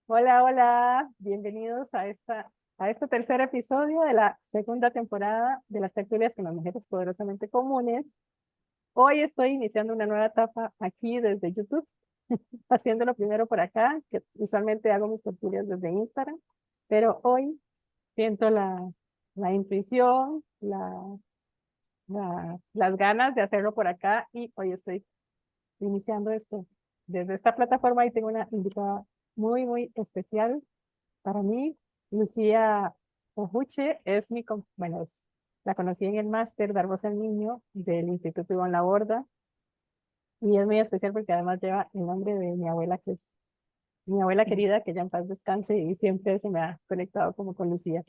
Hola, hola, bienvenidos a este tercer episodio de la segunda temporada de las tertulias con las mujeres poderosamente comunes. Hoy estoy iniciando una nueva etapa aquí desde YouTube, haciéndolo primero por acá, que usualmente hago mis tertulias desde Instagram, pero hoy siento la intuición, las ganas de hacerlo por acá y hoy estoy iniciando esto desde esta plataforma y tengo una invitada muy especial para mí. Lucía Ojuche es bueno, la conocí en el máster de Arbosa al Niño del Instituto Iván Laborda y es muy especial porque además lleva el nombre de mi abuela, que es mi abuela querida, que ya en paz descanse y siempre se me ha conectado como con Lucía.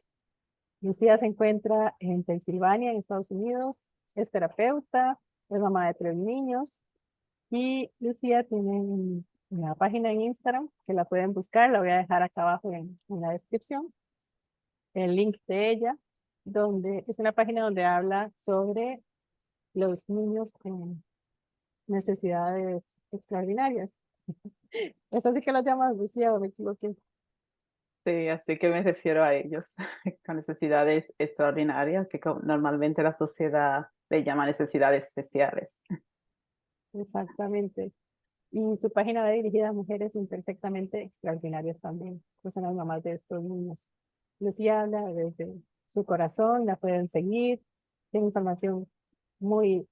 Lucía se encuentra en Pensilvania, en Estados Unidos, es terapeuta, es mamá de 3 niños y Lucía tiene una página en Instagram que la pueden buscar, la voy a dejar acá abajo en la descripción el link de ella, donde es una página donde habla sobre los niños con necesidades extraordinarias. ¿Es así que lo llamas, Lucía, o me equivoqué? Sí, así que me refiero a ellos con necesidades extraordinarias, que normalmente la sociedad le llama necesidades especiales. Exactamente. Y su página va dirigida a mujeres imperfectamente extraordinarias también, que son las mamás de estos niños. Lucía habla desde su corazón, la pueden seguir, tiene información muy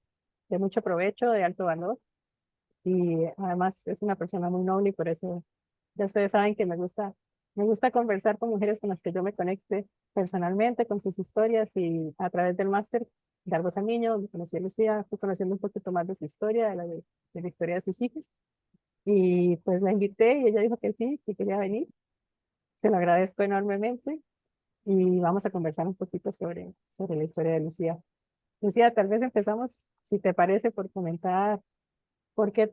de mucho provecho, de alto valor, y además es una persona muy noble y por eso ya ustedes saben que me gusta conversar con mujeres con las que yo me conecte personalmente, con sus historias y a través del máster de Arbos al Niño, me conocí a Lucía, fui conociendo un poquito más de su historia, de la historia de sus hijos y pues la invité y ella dijo que sí, que quería venir. Se lo agradezco enormemente y vamos a conversar un poquito sobre la historia de Lucía. Lucía, tal vez empezamos, si te parece, por comentar por qué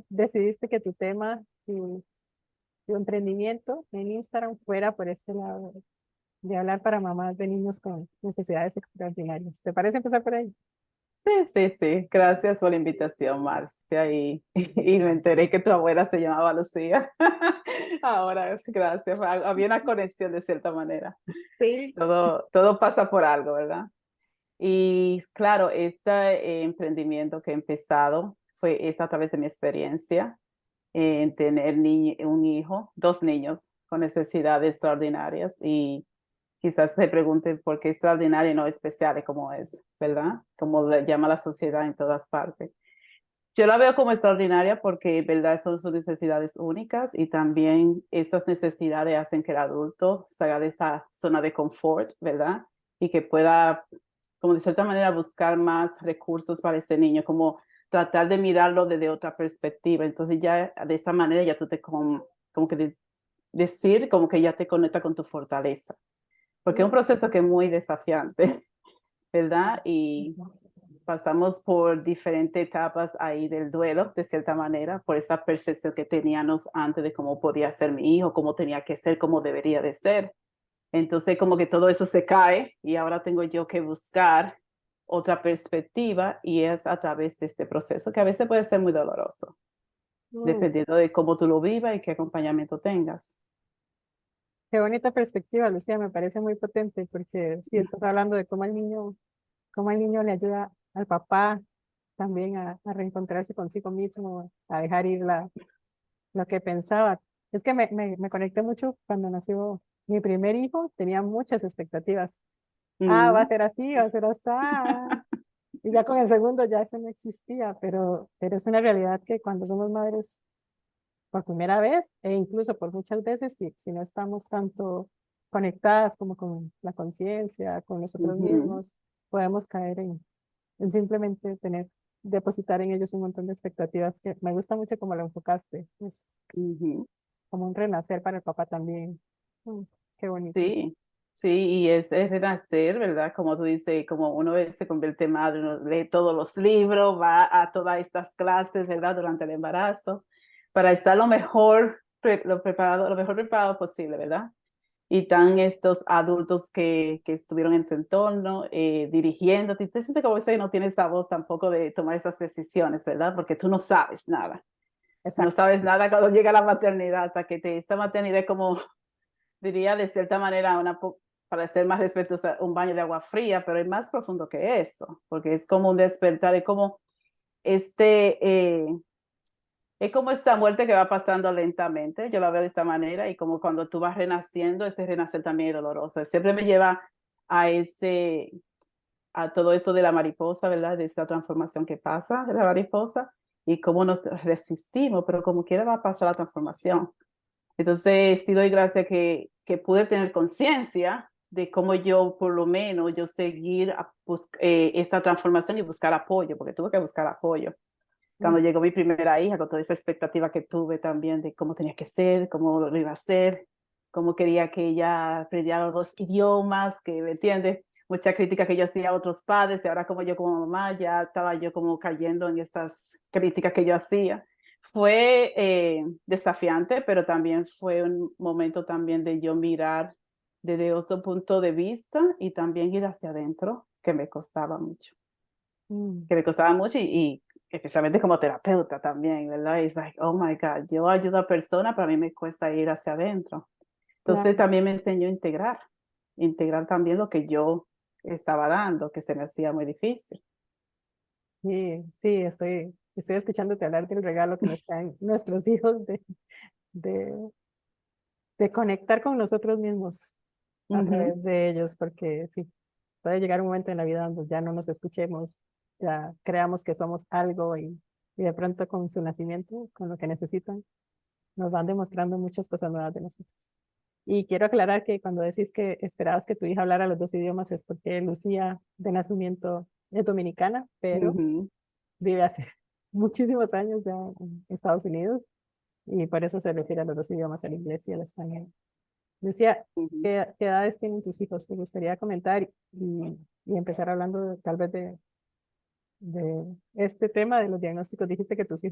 decidiste que tu tema, tu emprendimiento en Instagram fuera por este lado de hablar para mamás de niños con necesidades extraordinarias? ¿Te parece empezar por ahí? Sí, sí, sí. Gracias por la invitación, Marcia. Y me enteré que tu abuela se llamaba Lucía. Ahora, gracias. Había una conexión de cierta manera. Sí. Todo pasa por algo, ¿verdad? Y claro, este emprendimiento que he empezado es a través de mi experiencia en tener un hijo, 2 niños con necesidades extraordinarias y quizás se pregunten por qué extraordinaria y no especial, como es, ¿verdad? Como le llama la sociedad en todas partes. Yo la veo como extraordinaria porque, ¿verdad? Son sus necesidades únicas y también esas necesidades hacen que el adulto salga de esa zona de confort, ¿verdad? Y que pueda, como de cierta manera, buscar más recursos para ese niño, como tratar de mirarlo desde otra perspectiva. Entonces ya de esa manera ya tú como que decir, como que ya te conecta con tu fortaleza. Porque es un proceso que es muy desafiante, ¿verdad? Y pasamos por diferentes etapas ahí del duelo, de cierta manera, por esa percepción que teníamos antes de cómo podía ser mi hijo, cómo tenía que ser, cómo debería de ser. Entonces, como que todo eso se cae y ahora tengo yo que buscar otra perspectiva y es a través de este proceso que a veces puede ser muy doloroso, Mm, dependiendo de cómo tú lo vivas y qué acompañamiento tengas. qué bonita perspectiva, Lucía, me parece muy potente porque sí, estás hablando de cómo el niño le ayuda al papá también a reencontrarse consigo mismo, a dejar ir lo que pensaba. Es que me conecté mucho cuando nació mi primer hijo, tenía muchas expectativas. Ah, va a Mm. ser así, va a ser así. Y ya con el segundo ya eso no existía, pero es una realidad que cuando somos madres por primera vez e incluso por muchas veces, si no estamos tanto conectadas como con la conciencia, con nosotros Ujú. mismos, podemos caer en simplemente depositar en ellos un montón de expectativas que me gusta mucho como lo enfocaste. Es Ujú. como un renacer para el papá también. Mm, qué bonito. Sí, sí, y es renacer, ¿verdad? Como tú dices, como uno se convierte en madre, uno lee todos los libros, va a todas estas clases, ¿verdad? Durante el embarazo, para estar lo mejor, lo mejor preparado posible, ¿verdad? Y están estos adultos que estuvieron en tu entorno, dirigiéndote, y te sientes como que no tienes esa voz tampoco de tomar esas decisiones, ¿verdad? Porque tú no sabes nada. No exacto. sabes nada cuando llega la maternidad, hasta que esta maternidad es como, diría de cierta manera, para ser más respetuosa, un baño de agua fría, pero es más profundo que eso, porque es como un despertar, es como este, es como esta muerte que va pasando lentamente, yo la veo de esta manera, y como cuando tú vas renaciendo, ese renacer también es doloroso. Siempre me lleva a a todo eso de la mariposa, ¿verdad? De esa transformación que pasa de la mariposa y cómo nos resistimos, pero como quiera va a pasar la transformación. Entonces, sí doy gracias que pude tener conciencia de cómo yo, por lo menos, yo seguir esta transformación y buscar apoyo, porque tuve que buscar apoyo. Cuando Mm, llegó mi primera hija, con toda esa expectativa que tuve también de cómo tenía que ser, cómo lo iba a hacer, cómo quería que ella aprendiera los dos idiomas, que me entiende, mucha crítica que yo hacía a otros padres, y ahora como yo como mamá ya estaba yo como cayendo en estas críticas que yo hacía. Fue desafiante, pero también fue un momento también de yo mirar desde otro punto de vista y también ir hacia adentro, que me costaba mucho, mm, y especialmente como terapeuta también, ¿verdad? Es like, oh my God, yo ayudo a personas, pero a mí me cuesta ir hacia adentro. Entonces claro. también me enseñó a integrar también lo que yo estaba dando, que se me hacía muy difícil. Sí, sí, estoy escuchándote hablar del regalo que nos traen nuestros hijos de, de conectar con nosotros mismos a Ujú, través de ellos, porque sí, puede llegar un momento en la vida donde ya no nos escuchemos, ya creamos que somos algo y de pronto con su nacimiento, con lo que necesitan, nos van demostrando muchas cosas nuevas de nosotros. Y quiero aclarar que cuando decís que esperabas que tu hija hablara los dos idiomas es porque Lucía de nacimiento es dominicana, pero ujú, vive hace muchísimos años ya en Estados Unidos y por eso se refiere a los dos idiomas, al inglés y al español. Lucía, ujú. ¿qué edades tienen tus hijos? ¿Te gustaría comentar y empezar hablando tal vez de este tema de los diagnósticos? Dijiste que tus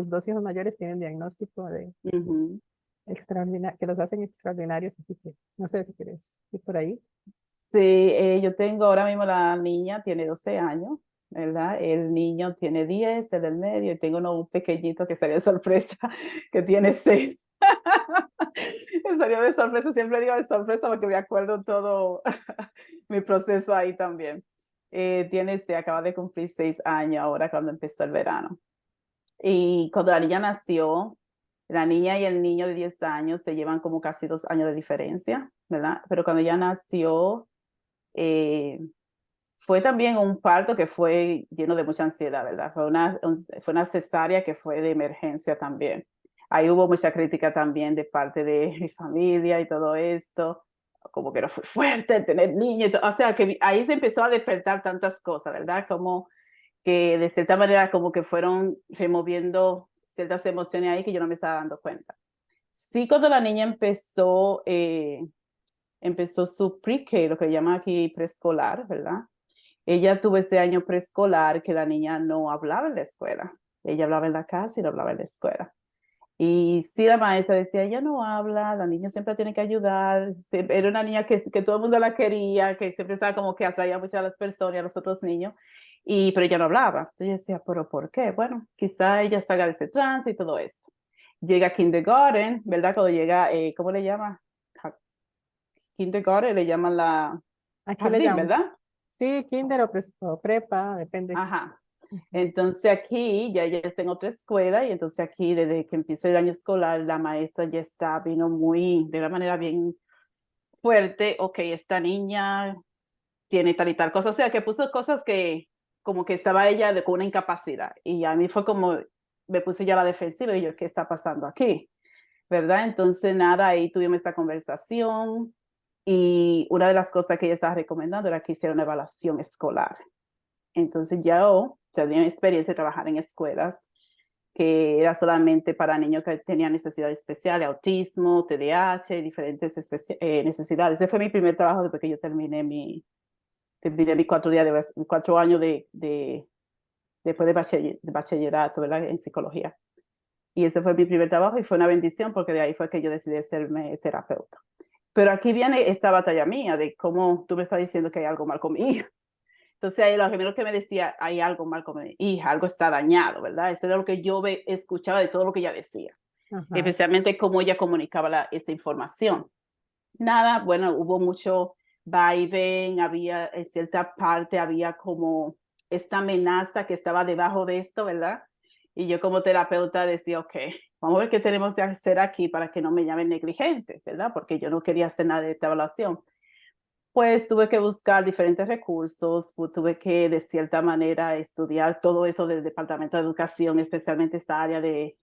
dos hijos mayores tienen diagnóstico de Ujú. extraordinario, que los hacen extraordinarios, así que no sé si quieres ir por ahí. Sí, yo tengo ahora mismo la niña, tiene 12 años, ¿verdad? El niño tiene 10, el del medio, y tengo uno un pequeñito que salió de sorpresa, que tiene 6. Que salió de sorpresa, siempre digo de sorpresa porque me acuerdo todo mi proceso ahí también. Se acaba de cumplir 6 años ahora cuando empezó el verano. Y cuando la niña nació, la niña y el niño de 10 años se llevan como casi 2 años de diferencia, ¿verdad? Pero cuando ella nació, eh, fue también un parto que fue lleno de mucha ansiedad, ¿verdad? Fue una cesárea que fue de emergencia también. Ahí hubo mucha crítica también de parte de mi familia y todo esto, como que no fue fuerte tener niños, o sea, que ahí se empezó a despertar tantas cosas, ¿verdad? Como que de cierta manera como que fueron removiendo ciertas emociones ahí que yo no me estaba dando cuenta. Sí, cuando la niña empezó su pre-K, lo que llaman aquí preescolar, ¿verdad? Ella tuvo ese año preescolar que la niña no hablaba en la escuela. Ella hablaba en la casa y no hablaba en la escuela. Y sí, la maestra decía, ella no habla, la niña siempre tiene que ayudar. Era una niña que todo el mundo la quería, que siempre estaba como que atraía mucho a las personas, a los otros niños, pero ella no hablaba. Entonces yo decía, ¿pero por qué? Bueno, quizá ella salga de ese trance y todo esto. Llega a kindergarten, ¿verdad? Cuando llega, ¿cómo le llama? Kindergarten le llaman la Aquí le jardín, llaman, ¿verdad? sí, kinder o prepa, depende. Ajá. Ujú. Entonces aquí ya ella está en otra escuela y entonces aquí desde que empieza el año escolar la maestra ya vino de una manera bien fuerte, ok, esta niña tiene tal y tal cosa, o sea que puso cosas que como que estaba ella con una incapacidad y a mí fue como, me puse ya a la defensiva y yo, ¿qué está pasando aquí? ¿Verdad? Entonces nada, ahí tuvimos esta conversación y una de las cosas que ella estaba recomendando era que hiciera una evaluación escolar. Entonces yo tenía experiencia de trabajar en escuelas que era solamente para niños que tenían necesidades especiales, autismo, TDAH, diferentes necesidades. Ese fue mi primer trabajo después que yo terminé mis 4 días 4 años después de bachillerato, ¿verdad? En psicología. Y ese fue mi primer trabajo y fue una bendición porque de ahí fue que yo decidí serme terapeuta. Pero aquí viene esta batalla mía de cómo tú me estás diciendo que hay algo mal conmigo. Entonces, lo primero que me decía, hay algo mal con mi hija, algo está dañado, ¿verdad? Eso era lo que yo escuchaba de todo lo que ella decía, Ajá. especialmente cómo ella comunicaba esta información. Nada, bueno, hubo mucho va y ven, había en cierta parte, había como esta amenaza que estaba debajo de esto, ¿verdad? Y yo como terapeuta decía, ok, vamos a ver qué tenemos que hacer aquí para que no me llamen negligente, ¿verdad? Porque yo no quería hacer nada de esta evaluación. Pues tuve que buscar diferentes recursos, tuve que de cierta manera estudiar todo eso del Departamento de Educación, especialmente esta área de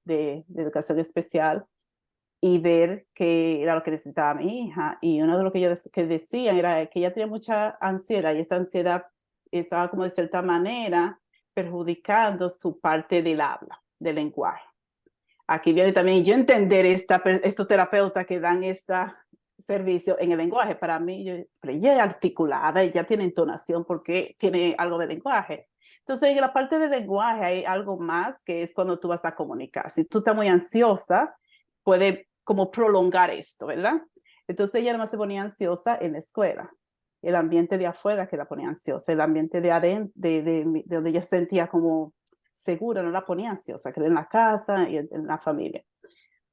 educación especial, y ver qué era lo que necesitaba mi hija. Y uno de lo que ellos que decían era que ella tenía mucha ansiedad y esta ansiedad estaba como de cierta manera perjudicando su parte del habla, del lenguaje. Aquí viene también yo entender estos terapeutas que dan este servicio en el lenguaje. Para mí, pero ella es articulada, ella tiene entonación porque tiene algo de lenguaje. Entonces, en la parte del lenguaje hay algo más que es cuando tú vas a comunicar. Si tú estás muy ansiosa, puede como prolongar esto, ¿verdad? Entonces ella además se ponía ansiosa en la escuela. El ambiente de afuera que la ponía ansiosa, el ambiente de adentro, de donde ella se sentía como segura, no la ponía ansiosa, que era en la casa y en la familia.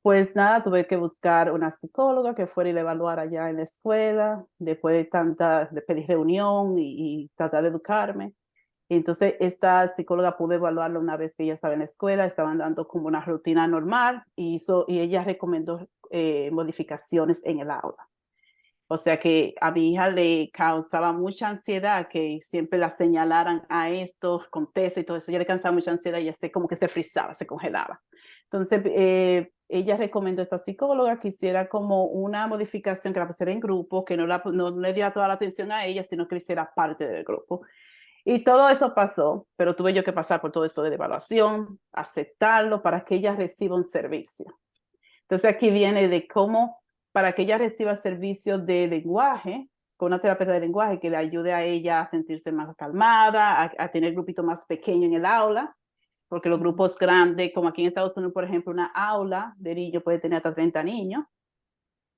Pues nada, tuve que buscar una psicóloga que fuera y la evaluara allá en la escuela, después de pedir reunión y tratar de educarme. Y entonces esta psicóloga pudo evaluarla una vez que ella estaba en la escuela, estaban dando como una rutina normal y ella recomendó modificaciones en el aula. O sea que a mi hija le causaba mucha ansiedad que siempre la señalaran a esto, contesta y todo eso. Ella le causaba mucha ansiedad y ella como que se frizaba, se congelaba. Entonces, ella recomendó a esta psicóloga que hiciera como una modificación, que la pusiera en grupo, que no le diera toda la atención a ella, sino que le hiciera parte del grupo. Y todo eso pasó, pero tuve yo que pasar por todo esto de evaluación, aceptarlo para que ella reciba un servicio. Entonces aquí viene de cómo para que ella reciba servicios de lenguaje, con una terapeuta de lenguaje que le ayude a ella a sentirse más calmada, a tener grupito más pequeño en el aula, porque los grupos grandes, como aquí en Estados Unidos, por ejemplo, una aula de niños puede tener hasta 30 niños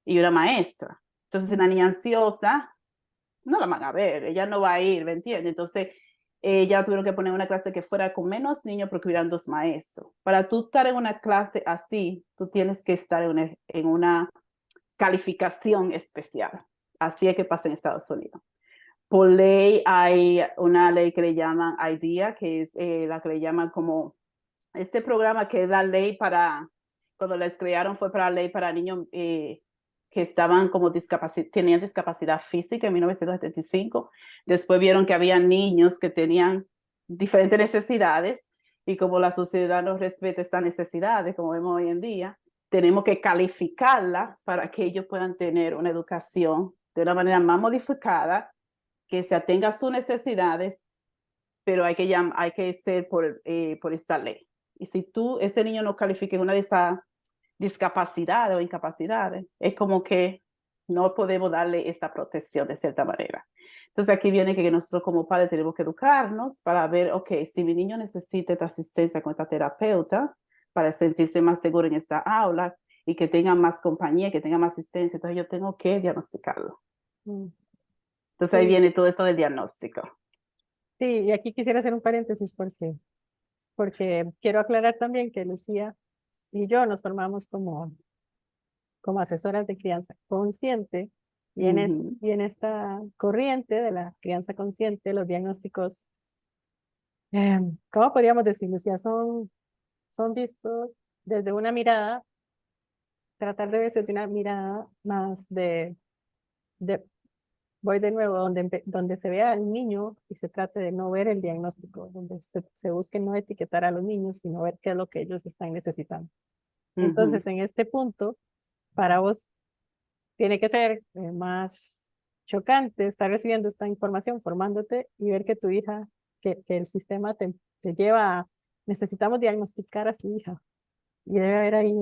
y una maestra. Entonces, una niña ansiosa, no la van a ver, ella no va a ir, ¿me entiendes? Entonces, ya tuvieron que poner una clase que fuera con menos niños porque hubieran 2 maestros. Para tú estar en una clase así, tú tienes que estar en una calificación especial. Así es que pasa en Estados Unidos. Por ley hay una ley que le llaman IDEA, que es la que le llaman como este programa que es la ley para, cuando les crearon fue para la ley para niños que estaban como tenían discapacidad física en 1975. Después vieron que había niños que tenían diferentes necesidades y como la sociedad no respeta estas necesidades, como vemos hoy en día, tenemos que calificarla para que ellos puedan tener una educación de una manera más modificada, que se atenga a sus necesidades, pero hay que ser por esta ley. Y si ese niño no califica en una de esas discapacidades o incapacidades, es como que no podemos darle esa protección de cierta manera. Entonces aquí viene que nosotros como padres tenemos que educarnos para ver, ok, si mi niño necesita esta asistencia con esta terapeuta para sentirse más seguro en esta aula y que tenga más compañía, que tenga más asistencia, entonces yo tengo que diagnosticarlo. Entonces ahí Sí, viene todo esto del diagnóstico. sí, y aquí quisiera hacer un paréntesis porque quiero aclarar también que Lucía y yo nos formamos como asesoras de crianza consciente y en esta corriente de la crianza consciente, los diagnósticos, ¿cómo podríamos decir, Lucía? Son vistos desde una mirada, tratar de verse de una mirada más de voy de nuevo, donde se vea al niño y se trate de no ver el diagnóstico, donde se busque no etiquetar a los niños, sino ver qué es lo que ellos están necesitando. Entonces, en este punto, para vos tiene que ser más chocante estar recibiendo esta información, formándote y ver que tu hija, que el sistema te lleva a, necesitamos diagnosticar a su hija. Y debe haber ahí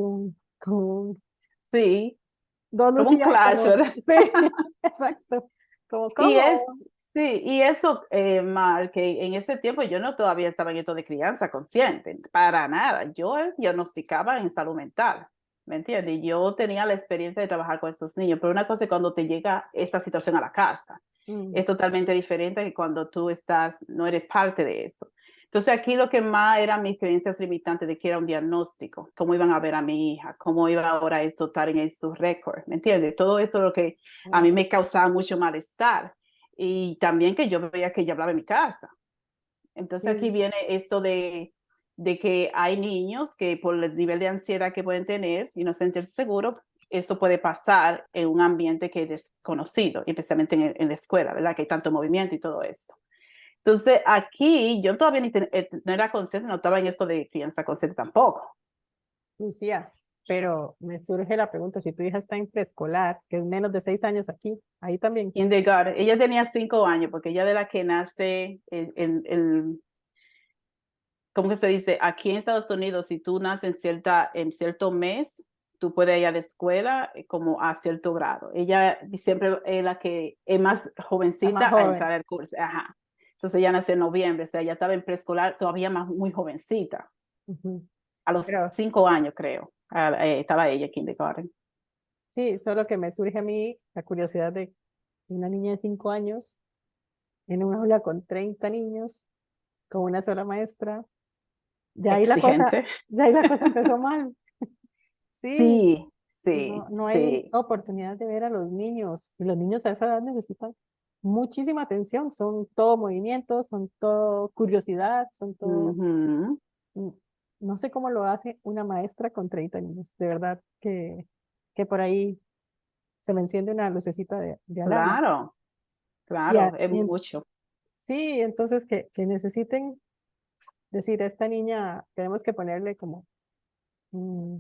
Sí, dos como un Lucías, clash, como, ¿verdad? sí, exacto, como, Y es, ¿cómo? sí, y eso, Mar, que en ese tiempo yo no todavía estaba en esto de crianza consciente, para nada. Yo diagnosticaba en salud mental, ¿me entiendes? Yo tenía la experiencia de trabajar con esos niños, pero una cosa es cuando te llega esta situación a la casa. Es totalmente diferente que cuando tú no eres parte de eso. Entonces aquí lo que más eran mis creencias limitantes de que era un diagnóstico, cómo iban a ver a mi hija, cómo iba ahora esto estar en su récord, ¿me entiendes? Todo esto es lo que a mí me causaba mucho malestar. Y también que yo veía que ella hablaba en mi casa. Entonces aquí viene esto de que hay niños que por el nivel de ansiedad que pueden tener y no sentirse seguros, esto puede pasar en un ambiente que es desconocido, especialmente en la escuela, ¿verdad? Que hay tanto movimiento y todo esto. Entonces aquí yo todavía no era consciente, no estaba en esto de crianza consciente tampoco. Lucía, pero me surge la pregunta, si tu hija está en preescolar, que es menos de 6 años aquí, ahí también. Kindergarten, ella tenía 5 años, porque ella de la que nace ¿cómo que se dice? Aquí en Estados Unidos, si tú naces en cierto mes, tú puedes ir a la escuela como a cierto grado. Ella siempre es la que es más La más jovencita a joven. entrar al curso. Ajá. Entonces ella nació en noviembre, o sea, ella estaba en preescolar todavía muy jovencita. A los Pero 5 años, creo. Estaba ella en kindergarten. sí, solo que me surge a mí la curiosidad de una niña de 5 años en una aula con 30 niños, con una sola maestra. Exigente. Ya ahí la cosa empezó mal. Sí, Sí, no, sí, no hay sí. oportunidad de ver a los niños. Y los niños a esa edad necesitan muchísima atención. Son todo movimiento, son todo curiosidad, son todo. Ujú. mm, No sé cómo lo hace una maestra con 30 niños. De verdad que por ahí se me enciende una lucecita de alarma. Claro, Y, claro, es mucho. sí, entonces que necesiten decir, a esta niña tenemos que ponerle como mm,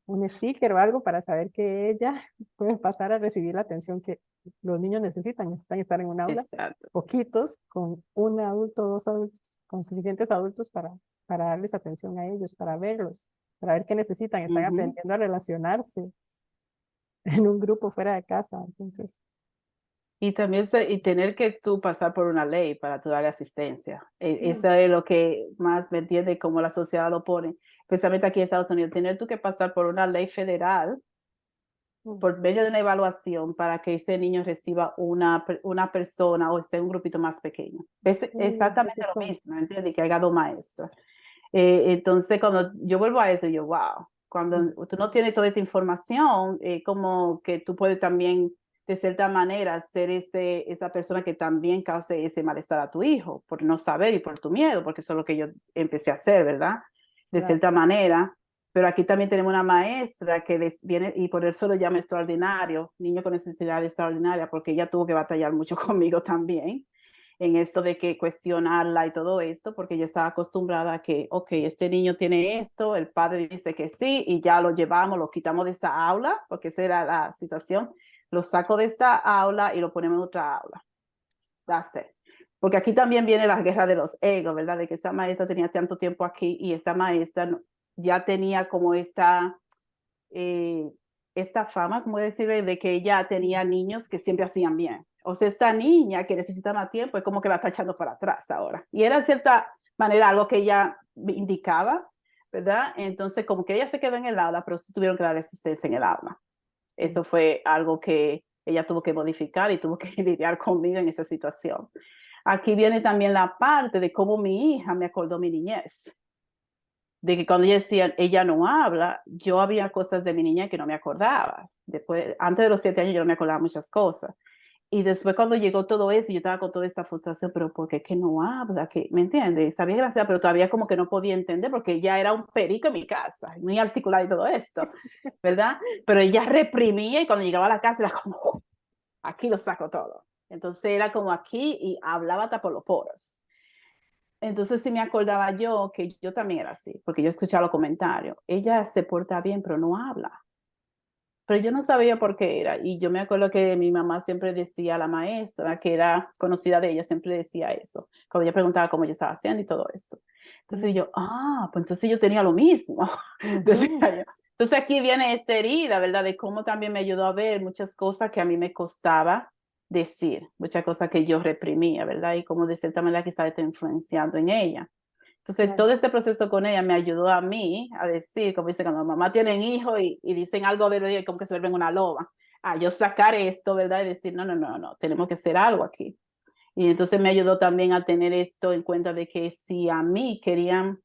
un sticker o algo para saber que ella puede pasar a recibir la atención que los niños necesitan. Necesitan estar en un aula, Exacto. poquitos, con un adulto, dos adultos, con suficientes adultos para darles atención a ellos, para verlos, para ver qué necesitan. Están Ujú. aprendiendo a relacionarse en un grupo fuera de casa. Entonces, Y también y tener que tú pasar por una ley para tu darle asistencia. sí, Eso es lo que más me entiende cómo la sociedad lo pone, especialmente aquí en Estados Unidos, tener tú que pasar por una ley federal mm, por medio de una evaluación para que ese niño reciba una persona o esté en un grupito más pequeño. Es eso exactamente es lo todo. mismo, ¿entiendes? Que haya dos maestros. Entonces, cuando yo vuelvo a eso, yo, wow, Mm, cuando tú no tienes toda esta información, como que tú puedes también, de cierta manera, ser esa persona que también cause ese malestar a tu hijo, por no saber y por tu miedo, porque eso es lo que yo empecé a hacer, ¿verdad? De claro. cierta manera. Pero aquí también tenemos una maestra que les viene, y por eso lo llama extraordinario, niño con necesidad extraordinaria, porque ella tuvo que batallar mucho conmigo también en esto de que cuestionarla y todo esto, porque yo estaba acostumbrada a que, ok, este niño tiene esto, el padre dice que sí, y ya lo llevamos, lo quitamos de esta aula, porque esa era la situación, lo saco de esta aula y lo ponemos en otra aula. That's it. Porque aquí también viene la guerra de los egos, ¿verdad? De que esta maestra tenía tanto tiempo aquí y esta maestra ya tenía como eh, esta fama, como decirle, de que ella tenía niños que siempre hacían bien. O sea, esta niña que necesita más tiempo es como que la está echando para atrás ahora. Y era de cierta manera algo que ella indicaba, ¿verdad? Entonces, como que ella se quedó en el aula, pero sí tuvieron que dar asistencia en el aula. Sí. Eso fue algo que ella tuvo que modificar y tuvo que lidiar conmigo en esa situación. Aquí viene también la parte de cómo mi hija me acordó mi niñez, de que cuando ella decía, ella no habla, yo había cosas de mi niña que no me acordaba. Después, antes de los 7 años yo no me acordaba muchas cosas. Y después cuando llegó todo eso, yo estaba con toda esta frustración, pero ¿por qué que no habla? Que, ¿me entiendes? Sabía gracia, pero todavía como que no podía entender porque ella era un perico en mi casa, muy articulada y todo esto, ¿verdad? Pero ella reprimía y cuando llegaba a la casa era como, "Oh, aquí lo saco todo". Entonces era como aquí y hablaba hasta por los poros. Entonces sí me acordaba yo que yo también era así, porque yo escuchaba los comentarios. Ella se porta bien, pero no habla. Pero yo no sabía por qué era. Y yo me acuerdo que mi mamá siempre decía a la maestra, que era conocida de ella, siempre decía eso, cuando ella preguntaba cómo yo estaba haciendo y todo esto. Entonces yo, pues entonces yo tenía lo mismo, decía Ujú. yo. Entonces aquí viene esta herida, ¿verdad? De cómo también me ayudó a ver muchas cosas que a mí me costaba decir, muchas cosas que yo reprimía, ¿verdad? Y como de cierta manera quizás está influenciando en ella. Entonces, Claro. todo este proceso con ella me ayudó a mí a decir, como dice, cuando mamá tienen hijos y dicen algo de ella, como que se vuelven una loba. a yo sacar esto, ¿verdad? Y decir, no, no, no, no, tenemos que hacer algo aquí. Y entonces me ayudó también a tener esto en cuenta de que si a mí querían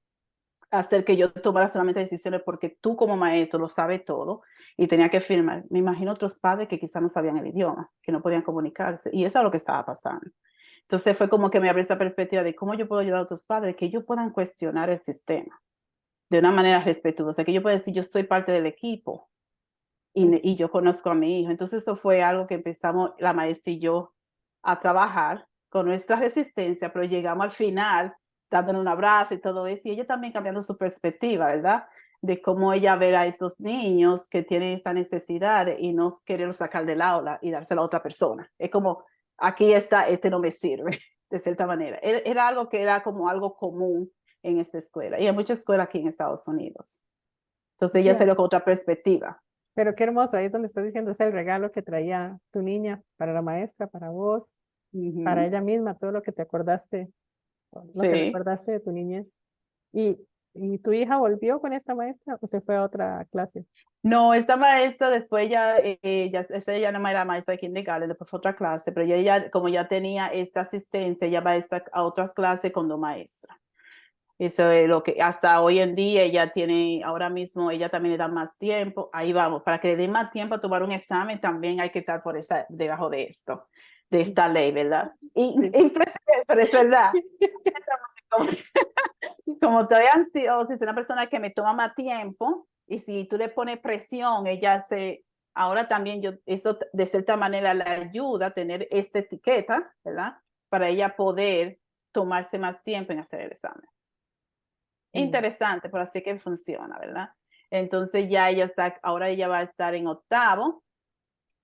hacer que yo tomara solamente decisiones porque tú como maestro lo sabes todo y tenía que firmar. Me imagino otros padres que quizás no sabían el idioma, que no podían comunicarse y eso es lo que estaba pasando. Entonces fue como que me abrió esa perspectiva de cómo yo puedo ayudar a otros padres, que ellos puedan cuestionar el sistema de una manera respetuosa, que yo pueda decir yo soy parte del equipo y yo conozco a mi hijo. Entonces eso fue algo que empezamos la maestra y yo a trabajar con nuestra resistencia, pero llegamos al final dándole un abrazo y todo eso, y ella también cambiando su perspectiva, ¿verdad? De cómo ella ve a esos niños que tienen esta necesidad y no quererlos sacar del aula y dársela a otra persona. Es como, aquí está, este no me sirve, de cierta manera. Era algo que era como algo común en esta escuela, y hay muchas escuelas aquí en Estados Unidos. Entonces ella Lucía, salió con otra perspectiva. pero qué hermoso, ahí es donde estás diciendo, es el regalo que traía tu niña para la maestra, para vos, para Ujú. ella misma, todo lo que te acordaste, lo que Sí. recordaste de tu niñez. ¿Y, y tu hija volvió con esta maestra o se fue a otra clase? No, esta maestra después ella no era maestra de kindergarten, después fue otra clase, pero ella, como ya tenía esta asistencia, ella va a otras clases con dos maestras. Eso es lo que hasta hoy en día ella tiene, ahora mismo ella también le da más tiempo. Ahí vamos, para que le dé más tiempo a tomar un examen, también hay que estar debajo de esto, de esta ley, ¿verdad? Sí. Impresionante, pero es verdad. Como, como estoy ansiosa, es una persona que me toma más tiempo y si tú le pones presión, ahora también eso de cierta manera le ayuda a tener esta etiqueta, ¿verdad? Para ella poder tomarse más tiempo en hacer el examen. Mm. Interesante, pero así que funciona, ¿verdad? Entonces ya ahora ella va a estar en octavo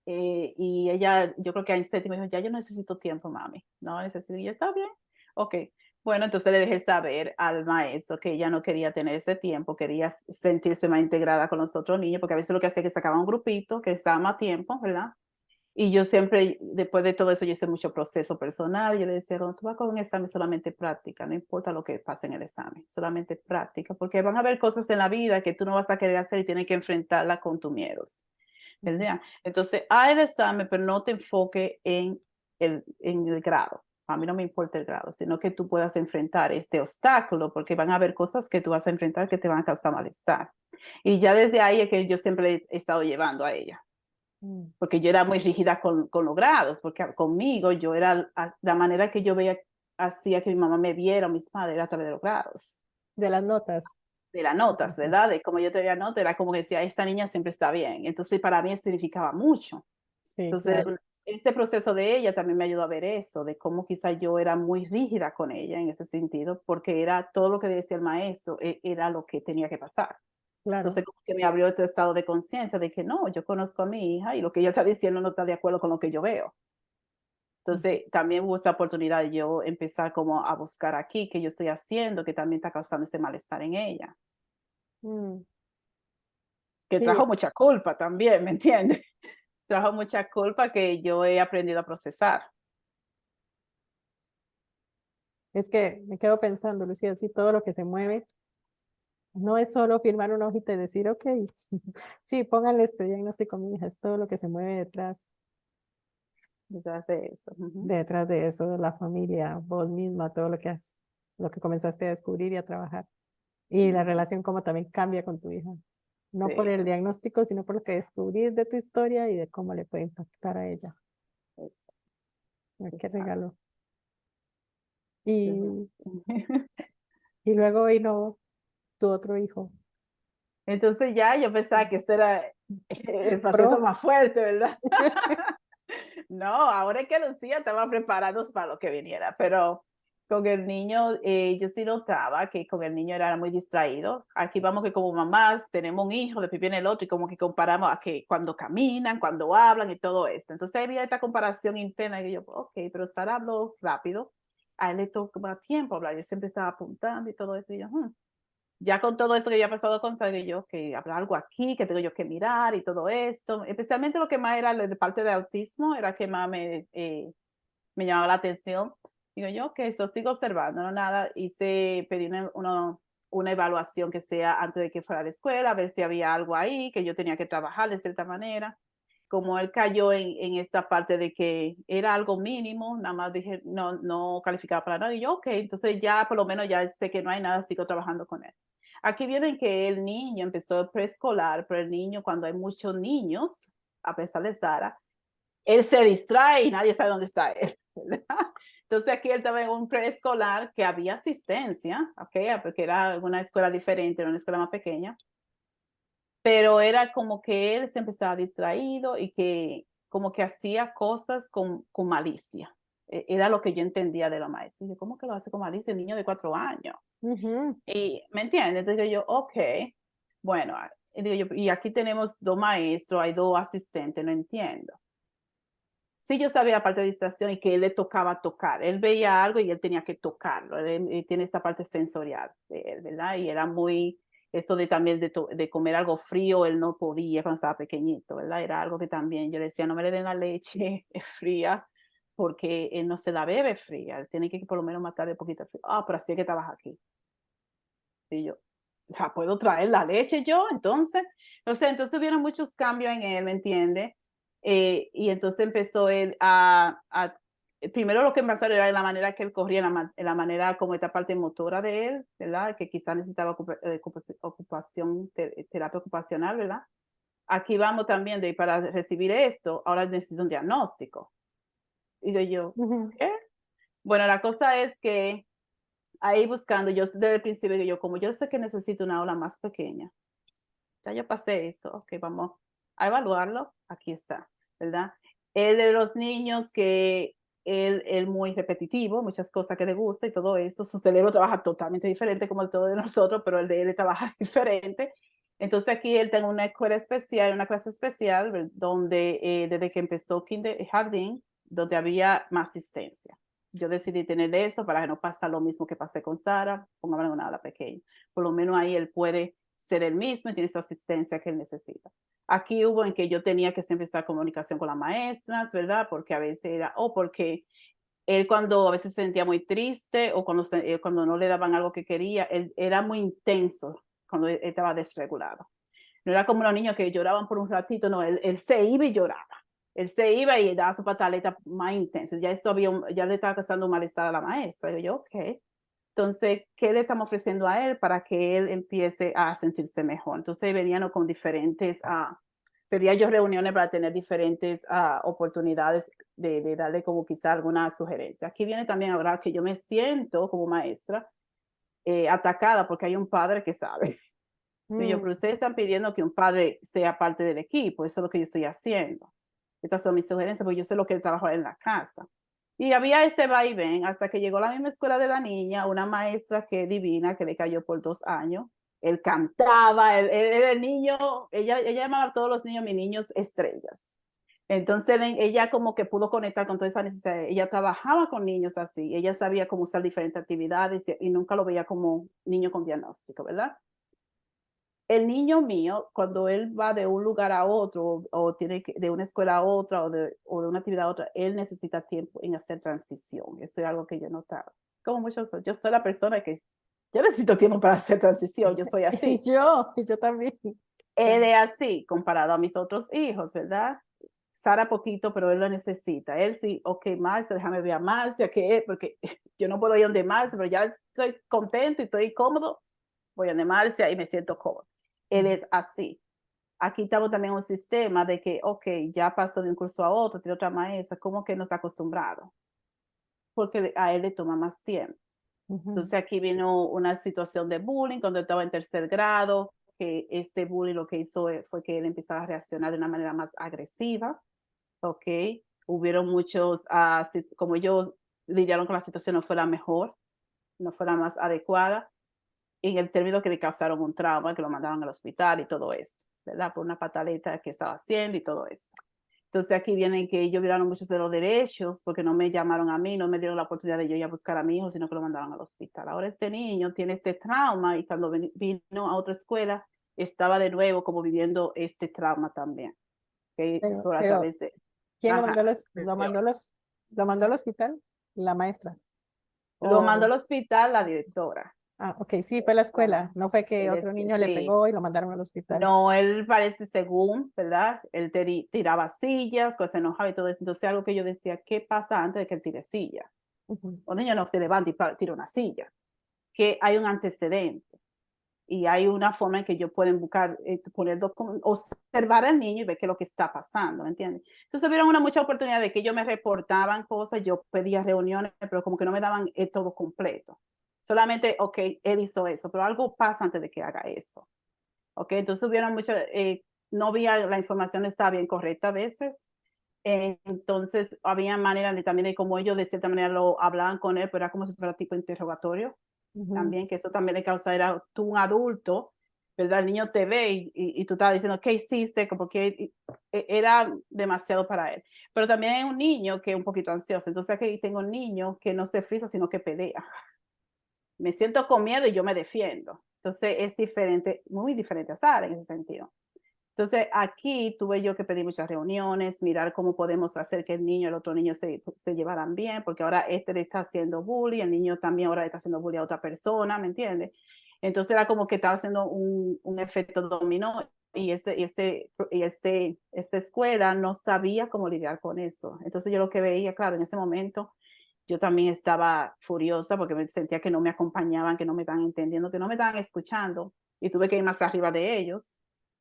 y ella, yo creo que en séptimo dijo, ya yo necesito tiempo, mami, no necesito, y está bien, ok. Bueno, entonces le dejé saber al maestro que ella no quería tener ese tiempo, quería sentirse más integrada con los otros niños, porque a veces lo que hacía es que sacaba un grupito que estaba más tiempo, ¿verdad? Y yo siempre, después de todo eso, yo hice mucho proceso personal. Yo le decía, cuando tú vas con un examen, solamente práctica, no importa lo que pase en el examen, solamente práctica, porque van a haber cosas en la vida que tú no vas a querer hacer y tienes que enfrentarla con tus miedos, ¿verdad? Entonces, hay el examen, pero no te enfoques en el grado. A mí no me importa el grado, sino que tú puedas enfrentar este obstáculo, porque van a haber cosas que tú vas a enfrentar que te van a causar malestar. Y ya desde ahí es que yo siempre he estado llevando a ella Mm. porque yo era muy rígida con los grados, porque conmigo yo era la manera que yo veía, hacía que mi mamá me viera, mis padres, era a través de los grados, De las notas. de las notas, Ujú. ¿verdad? De cómo yo tenía notas, era como que decía, esta niña siempre está bien. Entonces, para mí eso significaba mucho. Sí, Entonces, claro. este proceso de ella también me ayudó a ver eso, de cómo quizá yo era muy rígida con ella en ese sentido, porque era todo lo que decía el maestro, era lo que tenía que pasar. Claro. Entonces, como que me abrió este estado de conciencia de que no, yo conozco a mi hija y lo que ella está diciendo no está de acuerdo con lo que yo veo. Entonces, también hubo esta oportunidad de yo empezar como a buscar aquí qué yo estoy haciendo, que también está causando ese malestar en ella, Mm. que Sí, trajo mucha culpa también, ¿me entiendes? Trajo mucha culpa que yo he aprendido a procesar. es que me quedo pensando, Lucía, sí, todo lo que se mueve no es solo firmar una hojita y decir, ok, sí, pónganle este diagnóstico a mi hija, es todo lo que se mueve Detrás de eso. Ujú. detrás de eso, de la familia, vos misma, todo lo que has, lo que comenzaste a descubrir y a trabajar. Y la Ujú. relación como también cambia con tu hija. No por Sí, el diagnóstico, sino por lo que descubrís de tu historia y de cómo le puede impactar a ella. es- Ay, qué exacto. regalo. Ujú. Y, y luego vino tu otro hijo, Entonces ya yo pensaba que este era el proceso pro. más fuerte, ¿verdad? No, ahora es que Lucía estaba preparados para lo que viniera, pero con el niño, yo sí notaba que con el niño era muy distraído. Aquí vamos que como mamás tenemos un hijo, después viene el otro y como que comparamos a que cuando caminan, cuando hablan y todo esto. Entonces había esta comparación interna y yo, ok, pero Sara habló rápido, a él le toma tiempo hablar, yo siempre estaba apuntando y todo eso y yo, ya con todo esto que había pasado con Sara, yo que habrá algo aquí que tengo yo que mirar y todo esto, especialmente lo que más era de parte de autismo, era que más me llamaba la atención. Digo yo que eso sigo observando, no nada, pedí una evaluación que sea antes de que fuera a la escuela, a ver si había algo ahí que yo tenía que trabajar de cierta manera. como él cayó en esta parte de que era algo mínimo, nada más dije, no calificaba para nada, y yo, ok, entonces ya por lo menos ya sé que no hay nada, sigo trabajando con él. Aquí viene que el niño empezó preescolar, pero el niño, cuando hay muchos niños, a pesar de Sara, él se distrae y nadie sabe dónde está él, ¿verdad? Entonces aquí él estaba en un preescolar que había asistencia, ¿ok? Porque era una escuela diferente, era una escuela más pequeña, pero era como que él siempre estaba distraído y que como que hacía cosas con malicia. Era lo que yo entendía de la maestra. Y yo, ¿cómo que lo hace con malicia el niño de 4 años? Ujú. Y, ¿me entiendes? Entonces yo, ok, bueno, y digo yo, y aquí tenemos 2 maestros, hay 2 asistentes, no entiendo. Sí, yo sabía la parte de distracción y que él le tocaba tocar. Él veía algo y él tenía que tocarlo. Él tiene esta parte sensorial de él, ¿verdad? Y era muy, esto de también de comer algo frío, él no podía cuando estaba pequeñito, ¿verdad? Era algo que también yo le decía, no me le den la leche fría porque él no se la bebe fría. Él tiene que por lo menos matar de poquito frío. Ah, pero así es que trabaja aquí. Y yo, ¿la puedo traer la leche yo? Entonces, o sea, entonces hubieron muchos cambios en él, ¿me entiende? Y entonces empezó él primero lo que me pasó era la manera que él corría, la manera como esta parte motora de él, ¿verdad? Que quizás necesitaba ocupación, terapia ocupacional, ¿verdad? Aquí vamos también para recibir esto, ahora necesito un diagnóstico. Y digo yo, Ujú. ¿qué? Bueno, la cosa es que ahí buscando, yo desde el principio, yo como yo sé que necesito una aula más pequeña, ya yo pasé esto, ok, vamos a evaluarlo, aquí está, ¿verdad? El de los niños que él muy repetitivo, muchas cosas que le gusta y todo eso, su cerebro trabaja totalmente diferente como el todo de nosotros, pero el de él trabaja diferente. Entonces aquí él tiene una escuela especial, una clase especial, donde desde que empezó jardín, donde había más asistencia. Yo decidí tener eso para que no pase lo mismo que pasé con Sara, pongámoslo en una aula pequeña. Por lo menos ahí él puede ser el mismo y tiene esa asistencia que él necesita. Aquí hubo en que yo tenía que siempre estar en comunicación con las maestras, ¿verdad? Porque a veces era, porque él cuando a veces se sentía muy triste o cuando no le daban algo que quería, él era muy intenso cuando él estaba desregulado. No era como los niños que lloraban por un ratito, no, él se iba y lloraba. Él se iba y daba su pataleta más intenso. Ya esto ya le estaba causando un malestar a la maestra. Yo, ok. Entonces, ¿qué le estamos ofreciendo a él para que él empiece a sentirse mejor? Entonces, venían con diferentes, pedía yo reuniones para tener diferentes oportunidades de darle como quizá alguna sugerencia. Aquí viene también ahora que yo me siento como maestra atacada porque hay un padre que sabe. Y yo, Mm. pero ustedes están pidiendo que un padre sea parte del equipo, eso es lo que yo estoy haciendo. Estas son mis sugerencias, porque yo sé lo que él trabaja en la casa. Y había este vaivén hasta que llegó a la misma escuela de la niña, una maestra que divina, que le cayó por 2 años. Él cantaba, él era el niño, ella llamaba a todos los niños mis niños estrellas. Entonces ella como que pudo conectar con toda esa necesidad. Ella trabajaba con niños así, ella sabía cómo usar diferentes actividades y nunca lo veía como niño con diagnóstico, ¿verdad? El niño mío, cuando él va de un lugar a otro, o tiene que, de una escuela a otra, o de una actividad a otra, él necesita tiempo en hacer transición. Eso es algo que yo he notado. Como muchos, yo soy la persona que, yo necesito tiempo para hacer transición, yo soy Y así. yo también. Él es así, comparado a mis otros hijos, ¿verdad? Sara poquito, pero él lo necesita. Él sí, ok, Marcia, déjame ver a Marcia, ¿qué es? Porque yo no puedo ir donde Marcia, pero ya estoy contento y estoy cómodo, voy a donde Marcia y me siento cómodo. Él es así. Aquí estamos también en un sistema de que, ok, ya pasó de un curso a otro, tiene otra maestra, como que no está acostumbrado, porque a él le toma más tiempo. Ujú. Entonces aquí vino una situación de bullying cuando estaba en tercer grado, que este bullying lo que hizo fue que él empezaba a reaccionar de una manera más agresiva, ok. Hubieron muchos, como ellos lidiaron con la situación, no fue la mejor, no fue la más adecuada, en el término que le causaron un trauma, que lo mandaron al hospital y todo esto, ¿verdad? Por una pataleta que estaba haciendo y todo esto. Entonces aquí vienen que ellos violaron muchos de los derechos porque no me llamaron a mí, no me dieron la oportunidad de yo ir a buscar a mi hijo, sino que lo mandaron al hospital. Ahora este niño tiene este trauma y cuando vino a otra escuela estaba de nuevo como viviendo este trauma también, que por a Pero través de, ¿quién lo mandó, ajá, lo mandó al hospital? La maestra. lo mandó O al hospital la directora. Ah, ok, sí, fue la escuela. Ajá. No fue que Él otro es, niño le sí, pegó y lo mandaron al hospital. no, él parece según, ¿verdad? Él tiraba sillas, pues se enojaba y todo eso. Entonces, algo que yo decía, ¿qué pasa antes de que él tire silla? Ujú, Un niño no se levanta y tira una silla, que hay un antecedente y hay una forma en que ellos pueden buscar, observar al niño y ver qué es lo que está pasando, ¿me entiendes? Entonces, hubieron una mucha oportunidad de que ellos me reportaban cosas, yo pedía reuniones, pero como que no me daban todo completo. Solamente, ok, él hizo eso, pero algo pasa antes de que haga eso. Ok, entonces hubieron muchas, no había, la información no estaba bien correcta a veces. Entonces había maneras de también de cómo ellos de cierta manera lo hablaban con él, pero era como si fuera tipo interrogatorio ujú. también, que eso también le causa, era tú un adulto, ¿verdad? El niño te ve y tú estás diciendo, ¿qué hiciste? Porque era demasiado para él. Pero también hay un niño que es un poquito ansioso. Entonces aquí tengo un niño que no se frisa, sino que pelea. Me siento con miedo y yo me defiendo. Entonces es diferente, muy diferente a Sara en ese sentido. Entonces aquí tuve yo que pedir muchas reuniones, mirar cómo podemos hacer que el niño y el otro niño se llevaran bien, porque ahora este le está haciendo bullying, el niño también ahora le está haciendo bullying a otra persona, ¿me entiendes? Entonces era como que estaba haciendo un efecto dominó esta escuela no sabía cómo lidiar con eso. Entonces yo lo que veía, claro, en ese momento yo también estaba furiosa porque me sentía que no me acompañaban, que no me estaban entendiendo, que no me estaban escuchando y tuve que ir más arriba de ellos.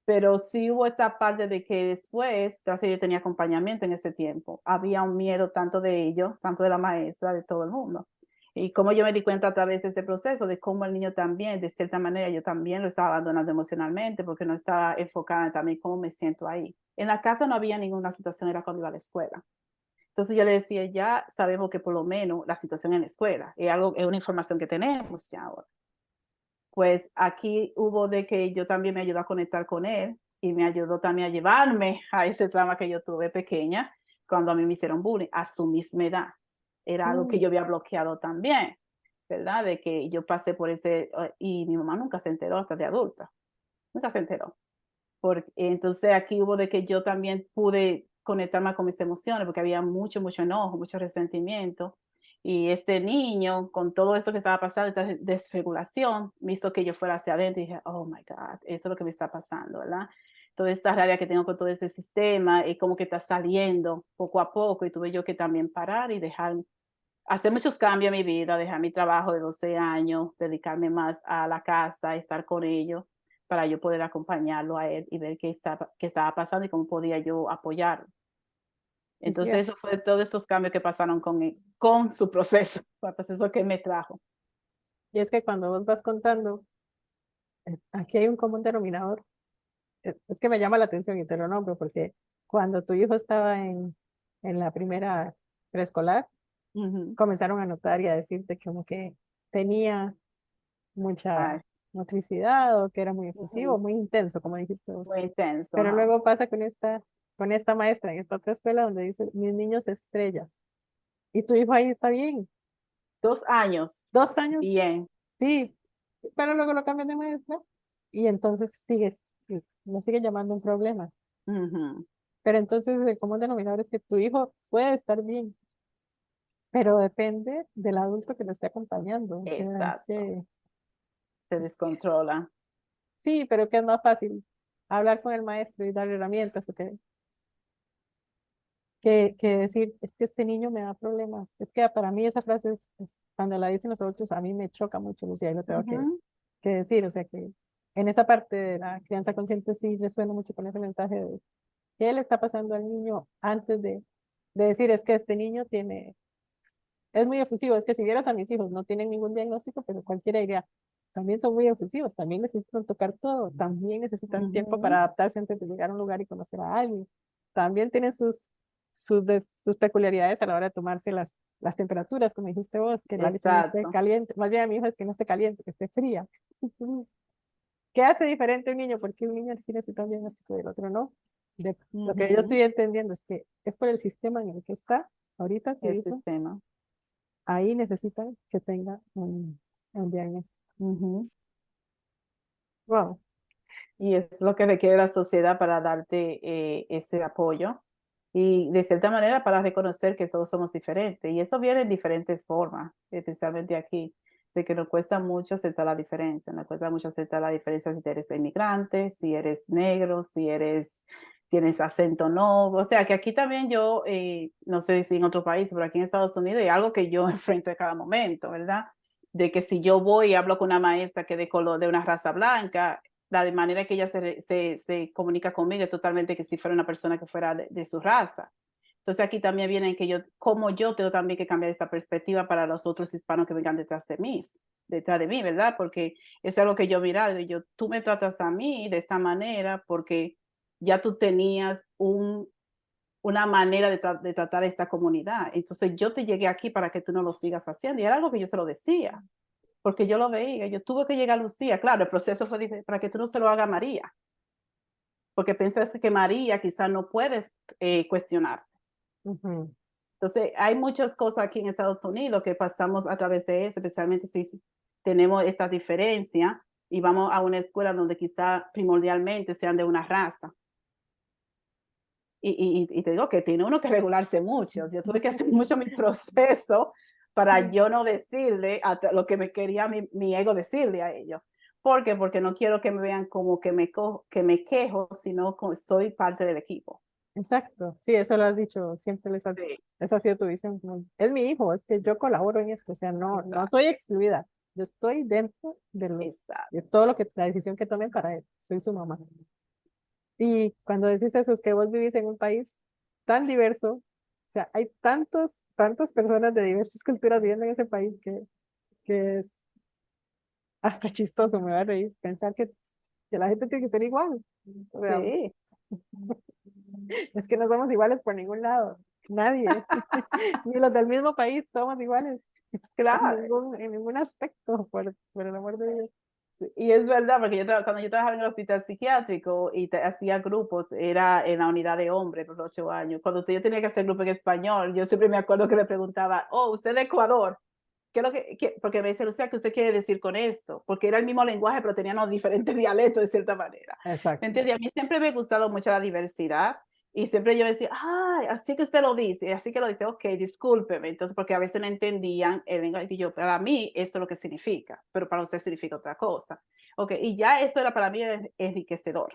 Pero sí hubo esta parte de que después, casi yo tenía acompañamiento en ese tiempo, había un miedo tanto de ellos, tanto de la maestra, de todo el mundo. Y como yo me di cuenta a través de ese proceso de cómo el niño también, de cierta manera, yo también lo estaba abandonando emocionalmente porque no estaba enfocada en también cómo me siento ahí. En la casa no había ninguna situación, era cuando iba a la escuela. Entonces yo le decía, ya sabemos que por lo menos la situación en la escuela es algo, es una información que tenemos ya ahora. Pues aquí hubo de que yo también me ayudó a conectar con él y me ayudó también a llevarme a ese trauma que yo tuve pequeña cuando a mí me hicieron bullying a su misma edad. Era algo que Mm, yo había bloqueado también, ¿verdad? De que yo pasé por ese, y mi mamá nunca se enteró hasta de adulta, nunca se enteró. Entonces aquí hubo de que yo también pude conectarme con mis emociones porque había mucho, mucho enojo, mucho resentimiento. Y este niño, con todo esto que estaba pasando, esta desregulación, me hizo que yo fuera hacia adentro y dije, oh my God, eso es lo que me está pasando, ¿verdad? Toda esta rabia que tengo con todo ese sistema es como que está saliendo poco a poco y tuve yo que también parar y dejar, hacer muchos cambios en mi vida, dejar mi trabajo de 12 años, dedicarme más a la casa, estar con ellos para yo poder acompañarlo a él y ver qué estaba pasando y cómo podía yo apoyarlo. es cierto. Entonces, eso fue todos estos cambios que pasaron con su proceso, con el proceso que me trajo. Y es que cuando vos vas contando, aquí hay un común denominador. Es que me llama la atención y te lo nombro porque cuando tu hijo estaba en la primera preescolar, Ujú. comenzaron a notar y a decirte como que tenía mucha Ay, motricidad o que era muy efusivo, ujú. muy intenso, como dijiste vos. Muy intenso, Pero ajá. luego pasa con esta maestra en esta otra escuela donde dice, mis niños estrellas. Y tu hijo ahí está bien. 2 años, 2 años, bien. sí, pero luego lo cambian de maestra y entonces lo sigue llamando un problema. Ujú. Pero entonces el común denominador es que tu hijo puede estar bien, pero depende del adulto que lo esté acompañando. O sea, Exacto, se descontrola. sí, pero que es más fácil hablar con el maestro y darle herramientas o que decir, es que este niño me da problemas. Es que para mí esa frase cuando la dicen los adultos, a mí me choca mucho, Lucía, y lo tengo Ujú. que decir. O sea que en esa parte de la crianza consciente sí resuena mucho con ese mensaje de qué le está pasando al niño antes de decir, es que este niño es muy efusivo. Es que si vieras a mis hijos, no tienen ningún diagnóstico, pero cualquiera diría, también son muy efusivos, también necesitan tocar todo, también necesitan tiempo para Ujú. adaptarse antes de llegar a un lugar y conocer a alguien. También tienen sus peculiaridades a la hora de tomarse las temperaturas, como dijiste vos, que la leche no esté Exacto. caliente. Más bien a mi hijo es que no esté caliente, que esté fría. ¿Qué hace diferente un niño? Porque un niño sí necesita un diagnóstico y el otro no. Lo que yo Ujú. estoy entendiendo es que es por el sistema en el que está ahorita tu El hijo, sistema. ahí necesitan que tenga un diagnóstico. Ujú. Wow. Y es lo que requiere la sociedad para darte ese apoyo y de cierta manera para reconocer que todos somos diferentes. Y eso viene en diferentes formas, especialmente aquí. de que nos cuesta mucho aceptar la diferencia, nos cuesta mucho aceptar la diferencia si eres inmigrante, si eres negro, si tienes acento no, o sea que aquí también yo, no sé si en otro país, pero aquí en Estados Unidos hay algo que yo enfrento a cada momento, ¿verdad? De que si yo voy y hablo con una maestra que de color, de una raza blanca, la de manera que ella se comunica conmigo es totalmente que si fuera una persona que fuera de su raza. Entonces aquí también viene que como yo tengo también que cambiar esta perspectiva para los otros hispanos que vengan detrás de mí, ¿verdad? Porque eso es algo que yo he mirado y tú me tratas a mí de esta manera porque ya tú tenías una manera de tratar a esta comunidad. Entonces yo te llegué aquí para que tú no lo sigas haciendo y era algo que yo se lo decía, porque yo lo veía, yo tuve que llegar a Lucía, claro, el proceso fue diferente para que tú no se lo hagas a María, porque pensaste que María quizás no puedes cuestionar. Ujú. Entonces, hay muchas cosas aquí en Estados Unidos que pasamos a través de eso, especialmente si tenemos esta diferencia y vamos a una escuela donde quizá primordialmente sean de una raza. Y te digo que tiene uno que regularse mucho. Yo tuve que hacer mucho mi proceso para yo no decirle lo que me quería mi ego decirle a ellos. ¿Por qué? Porque no quiero que me vean como que me quejo, sino como soy parte del equipo. Exacto, sí, eso lo has dicho, siempre Sí, esa ha sido tu visión. Es mi hijo, es que yo colaboro en esto, o sea, no exacto, soy excluida, yo estoy dentro exacto. de todo la decisión que tome para él, soy su mamá. Y cuando decís eso, es que vos vivís en un país tan diverso, o sea, hay tantas personas de diversas culturas viviendo en ese país que es hasta chistoso, me va a reír, pensar que la gente tiene que ser igual. O sea, Sí, es que no somos iguales por ningún lado, nadie, ni los del mismo país somos iguales claro. en ningún aspecto, por el amor de Dios. Y es verdad, porque cuando yo trabajaba en el hospital psiquiátrico y hacía grupos, era en la unidad de hombres por 8 años. Cuando yo tenía que hacer grupo en español, yo siempre me acuerdo que le preguntaba, oh, usted de Ecuador, ¿qué es lo porque me dice, Lucía, ¿qué usted quiere decir con esto? Porque era el mismo lenguaje, pero teníamos diferentes dialectos de cierta manera. ¿Me Exacto. entiendes? A mí siempre me ha gustado mucho la diversidad y siempre yo decía, ay, así que usted lo dice, así que lo dice, ok, discúlpeme. Entonces, porque a veces no entendían el lenguaje que yo, para mí, esto es lo que significa, pero para usted significa otra cosa. Ok, y ya eso era para mí enriquecedor,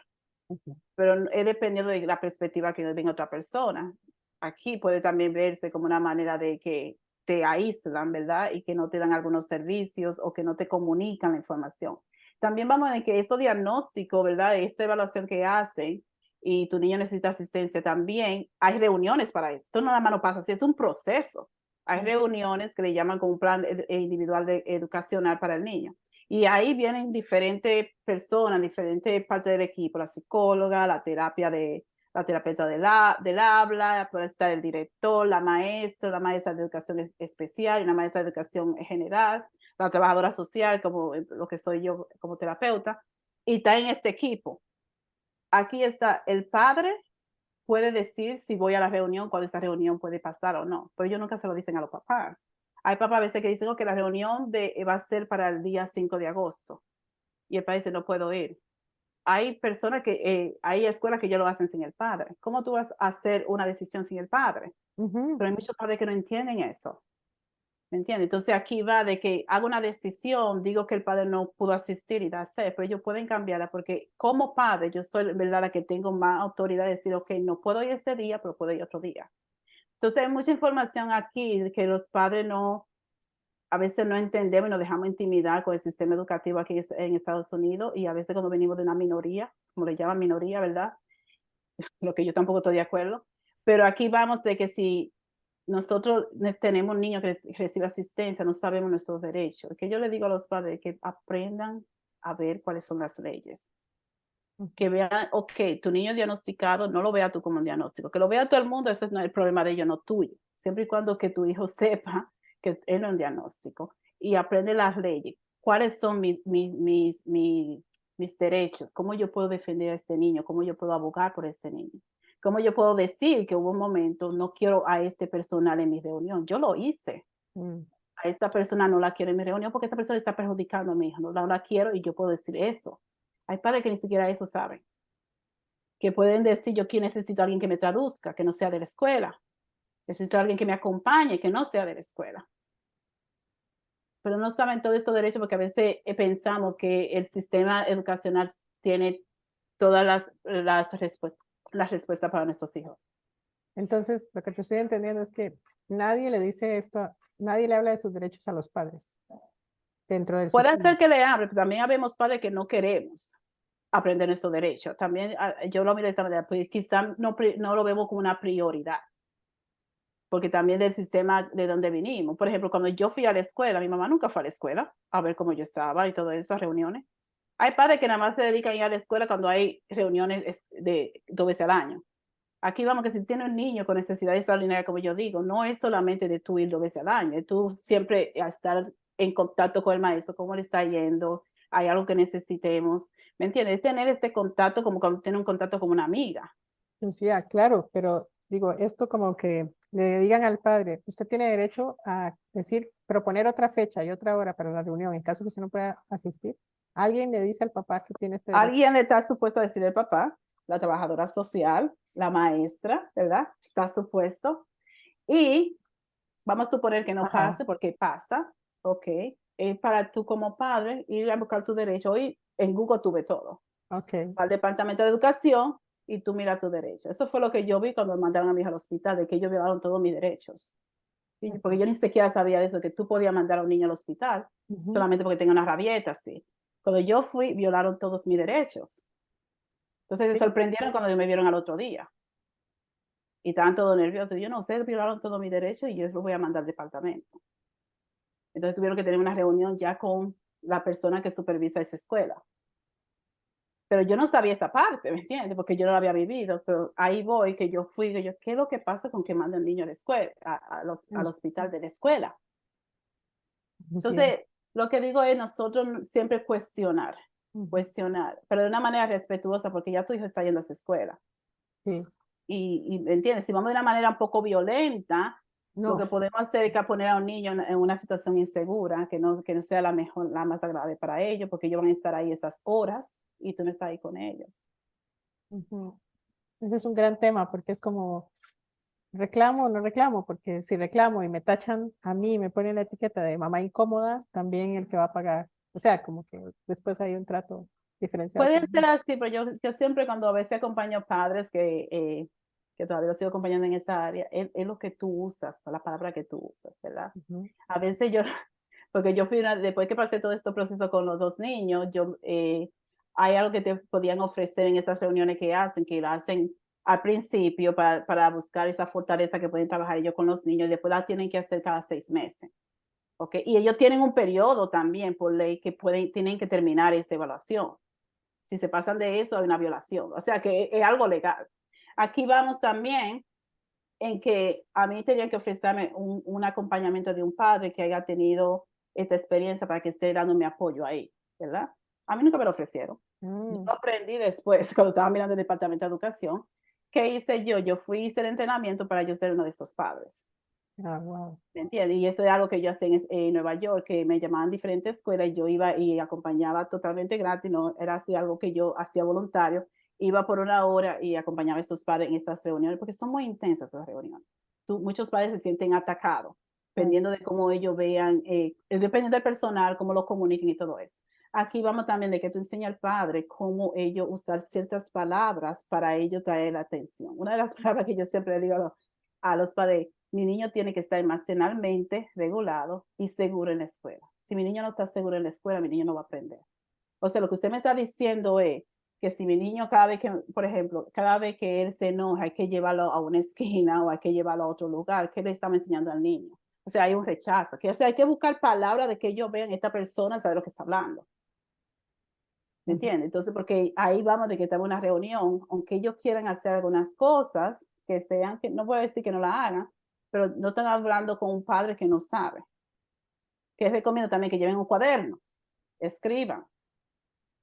Ujú. pero es dependiendo de la perspectiva que venga otra persona. Aquí puede también verse como una manera de que te aíslan, ¿verdad? Y que no te dan algunos servicios o que no te comunican la información. También vamos a que estos diagnósticos, ¿verdad? Esta evaluación que hacen y tu niño necesita asistencia también, hay reuniones para esto. Esto no nada más no pasa así, es un proceso. Hay reuniones que le llaman como un plan individual educacional para el niño. Y ahí vienen diferentes personas, diferentes partes del equipo, la psicóloga, la terapeuta del habla, puede estar el director, la maestra de educación especial y una maestra de educación general, la trabajadora social, como lo que soy yo como terapeuta, y está en este equipo. Aquí está el padre, puede decir si voy a la reunión, cuando esa reunión puede pasar o no, pero ellos nunca se lo dicen a los papás. Hay papás a veces que dicen, que la reunión va a ser para el día 5 de agosto y el padre dice, no puedo ir. Hay personas hay escuelas que ya lo hacen sin el padre. ¿Cómo tú vas a hacer una decisión sin el padre? Ujú. Pero hay muchos padres que no entienden eso. ¿Me entiendes? Entonces aquí va de que hago una decisión, digo que el padre no pudo asistir y pero ellos pueden cambiarla porque como padre yo soy, ¿verdad?, la que tengo más autoridad de decir, ok, no puedo ir ese día, pero puedo ir otro día. Entonces hay mucha información aquí que los padres a veces no entendemos y nos dejamos intimidar con el sistema educativo aquí en Estados Unidos y a veces cuando venimos de una minoría, como le llaman minoría, ¿verdad? Lo que yo tampoco estoy de acuerdo. Pero aquí vamos de que si nosotros tenemos niños que reciben asistencia, no sabemos nuestros derechos. Que yo le digo a los padres que aprendan a ver cuáles son las leyes. Que vean, ok, tu niño diagnosticado, no lo vea tú como un diagnóstico. Que lo vea todo el mundo, ese no es el problema de ellos, no tuyo. Siempre y cuando que tu hijo sepa que él no es un diagnóstico y aprende las leyes. ¿Cuáles son mis derechos? ¿Cómo yo puedo defender a este niño? ¿Cómo yo puedo abogar por este niño? ¿Cómo yo puedo decir que hubo un momento, no quiero a este personal en mi reunión? Yo lo hice. Mm. A esta persona no la quiero en mi reunión porque esta persona está perjudicando a mi hija. No la quiero y yo puedo decir eso. Hay padres que ni siquiera eso saben, que pueden decir, yo aquí necesito a alguien que me traduzca, que no sea de la escuela. Necesito a alguien que me acompañe, que no sea de la escuela. pero no saben todos estos derechos porque a veces pensamos que el sistema educacional tiene todas las respuestas para nuestros hijos. Entonces, lo que te estoy entendiendo es que nadie le dice esto, nadie le habla de sus derechos a los padres dentro del Puede sistema. ser que le hable, pero también habemos padres que no queremos aprender nuestros derechos. También yo lo miro de esta manera, pues quizás no lo vemos como una prioridad, porque también del sistema de donde vinimos. Por ejemplo, cuando yo fui a la escuela, mi mamá nunca fue a la escuela a ver cómo yo estaba y todas esas reuniones. Hay padres que nada más se dedican a ir a la escuela cuando hay reuniones de 2 veces al año. Aquí vamos que si tiene un niño con necesidad extraordinaria, como yo digo, no es solamente de tú ir 2 veces al año, es tú siempre estar en contacto con el maestro, cómo le está yendo, hay algo que necesitemos, ¿me entiendes? Es tener este contacto como cuando tiene un contacto como una amiga. Lucía, claro, pero digo, esto como que le digan al padre, usted tiene derecho a decir, proponer otra fecha y otra hora para la reunión, en caso que usted no pueda asistir. Alguien le dice al papá que tiene este derecho. Alguien le está supuesto a decir el papá, la trabajadora social, la maestra, ¿verdad? Está supuesto. Y vamos a suponer que no Ajá, pase porque pasa, ¿ok? Para tú como padre ir a buscar tu derecho. Hoy en Google tuve todo. ok. Al departamento de educación y tú mira tu derecho. Eso fue lo que yo vi cuando me mandaron a mi hija al hospital, de que ellos violaron todos mis derechos. Porque yo ni siquiera sabía de eso, que tú podías mandar a un niño al hospital Ujú. solamente porque tenga una rabieta, así. Cuando yo fui, violaron todos mis derechos. Entonces se Sí, sorprendieron cuando me vieron al otro día. Y estaban todos nerviosos. Yo no, ustedes violaron todos mis derechos y yo los voy a mandar al departamento. Entonces tuvieron que tener una reunión ya con la persona que supervisa esa escuela. Pero yo no sabía esa parte, ¿me entiendes? Porque yo no la había vivido, pero ahí voy, que yo fui, que yo, ¿qué es lo que pasa con que mandan niños a la escuela, al Luz- hospital de la escuela? Lucía. Entonces, lo que digo es nosotros siempre cuestionar, Ujú. cuestionar, pero de una manera respetuosa, porque ya tu hijo está yendo a esa escuela. Sí, Y ¿me entiendes? Si vamos de una manera un poco violenta, lo no, que podemos hacer es que poner a un niño en una situación insegura, que no sea la mejor, la más agradable para ellos, porque ellos van a estar ahí esas horas y tú no estás ahí con ellos. ujú. Ese es un gran tema porque es como, reclamo o no reclamo, porque si reclamo y me tachan a mí, me ponen la etiqueta de mamá incómoda, también el que va a pagar. O sea, como que después hay un trato diferenciado Puede ser conmigo. así, pero yo siempre cuando a veces acompaño padres que todavía lo sigo acompañando en esa área, es lo que tú usas, la palabra que tú usas, ¿verdad? Ujú. A veces yo, porque yo fui después que pasé todo este proceso con los 2 niños, hay algo que te podían ofrecer en esas reuniones que la hacen al principio para buscar esa fortaleza que pueden trabajar ellos con los niños y después la tienen que hacer cada 6 meses. ¿Ok? Y ellos tienen un periodo también por ley que tienen que terminar esa evaluación. Si se pasan de eso, hay una violación. O sea que es algo legal. Aquí vamos también en que a mí tenían que ofrecerme un acompañamiento de un padre que haya tenido esta experiencia para que esté dando mi apoyo ahí, ¿verdad? A mí nunca me lo ofrecieron. Yo Mm. lo aprendí después, cuando estaba mirando el departamento de educación. ¿Qué hice yo? Yo fui hice el entrenamiento para yo ser uno de esos padres. Ah, wow. ¿Me entiendes? Y eso es algo que yo hacía en Nueva York, que me llamaban diferentes escuelas y yo iba y acompañaba totalmente gratis, no era así algo que yo hacía voluntario, iba por una hora y acompañaba a esos padres en esas reuniones, porque son muy intensas esas reuniones. Muchos padres se sienten atacados, Mm. dependiendo de cómo ellos vean, dependiendo del personal, cómo lo comuniquen y todo eso. Aquí vamos también de que tú enseñas al padre cómo ellos usar ciertas palabras para ellos traer la atención. Una de las palabras que yo siempre digo a los padres, mi niño tiene que estar emocionalmente regulado y seguro en la escuela. Si mi niño no está seguro en la escuela, mi niño no va a aprender. O sea, lo que usted me está diciendo es que si mi niño cada vez que, por ejemplo, cada vez que él se enoja, hay que llevarlo a una esquina o hay que llevarlo a otro lugar, ¿qué le estamos enseñando al niño? O sea, hay un rechazo. O sea, hay que buscar palabras de que ellos vean esta persona sabe lo que está hablando. ¿Me Ujú. entiendes? Entonces, porque ahí vamos de que estamos en una reunión, aunque ellos quieran hacer algunas cosas que sean, que no voy a decir que no la hagan, pero no están hablando con un padre que no sabe. Que recomiendo también que lleven un cuaderno, escriban,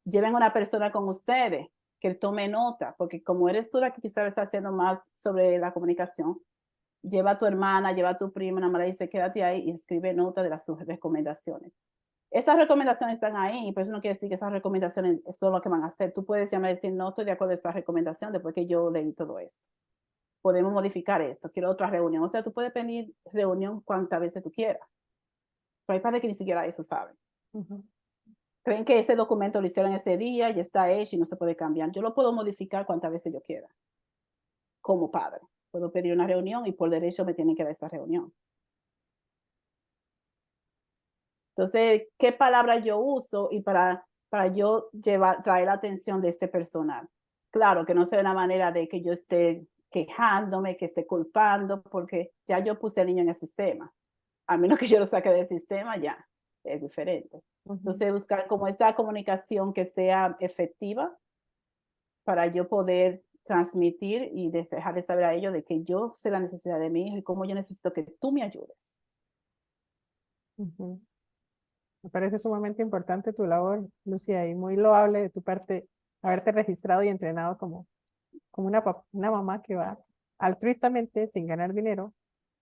lleven una persona con ustedes, que tome nota, porque como eres tú la que quizás está haciendo más sobre la comunicación, lleva a tu hermana, lleva a tu prima, una madre dice, quédate ahí y escribe nota de sus recomendaciones. Esas recomendaciones están ahí, pero eso no quiere decir que esas recomendaciones son lo que van a hacer. Tú puedes llamar y decir, no estoy de acuerdo con esa recomendación después que yo leí todo esto. Podemos modificar esto, quiero otra reunión. O sea, tú puedes pedir reunión cuantas veces tú quieras. pero hay padres que ni siquiera eso saben. Ujú. Creen que ese documento lo hicieron ese día y está hecho y no se puede cambiar. Yo lo puedo modificar cuantas veces yo quiera, como padre. Puedo pedir una reunión y por derecho me tienen que dar esa reunión. Entonces, ¿qué palabra yo uso y para yo traer la atención de este personal? Claro, que no sea una manera de que yo esté quejándome, que esté culpando, porque ya yo puse al niño en el sistema. A menos que yo lo saque del sistema, ya es diferente. Ujú. Entonces, buscar como esta comunicación que sea efectiva para yo poder transmitir y dejarle saber a ellos de que yo sé la necesidad de mi hijo y cómo yo necesito que tú me ayudes. Ujú. Me parece sumamente importante tu labor, Lucía, y muy loable de tu parte haberte registrado y entrenado como una mamá que va altruistamente sin ganar dinero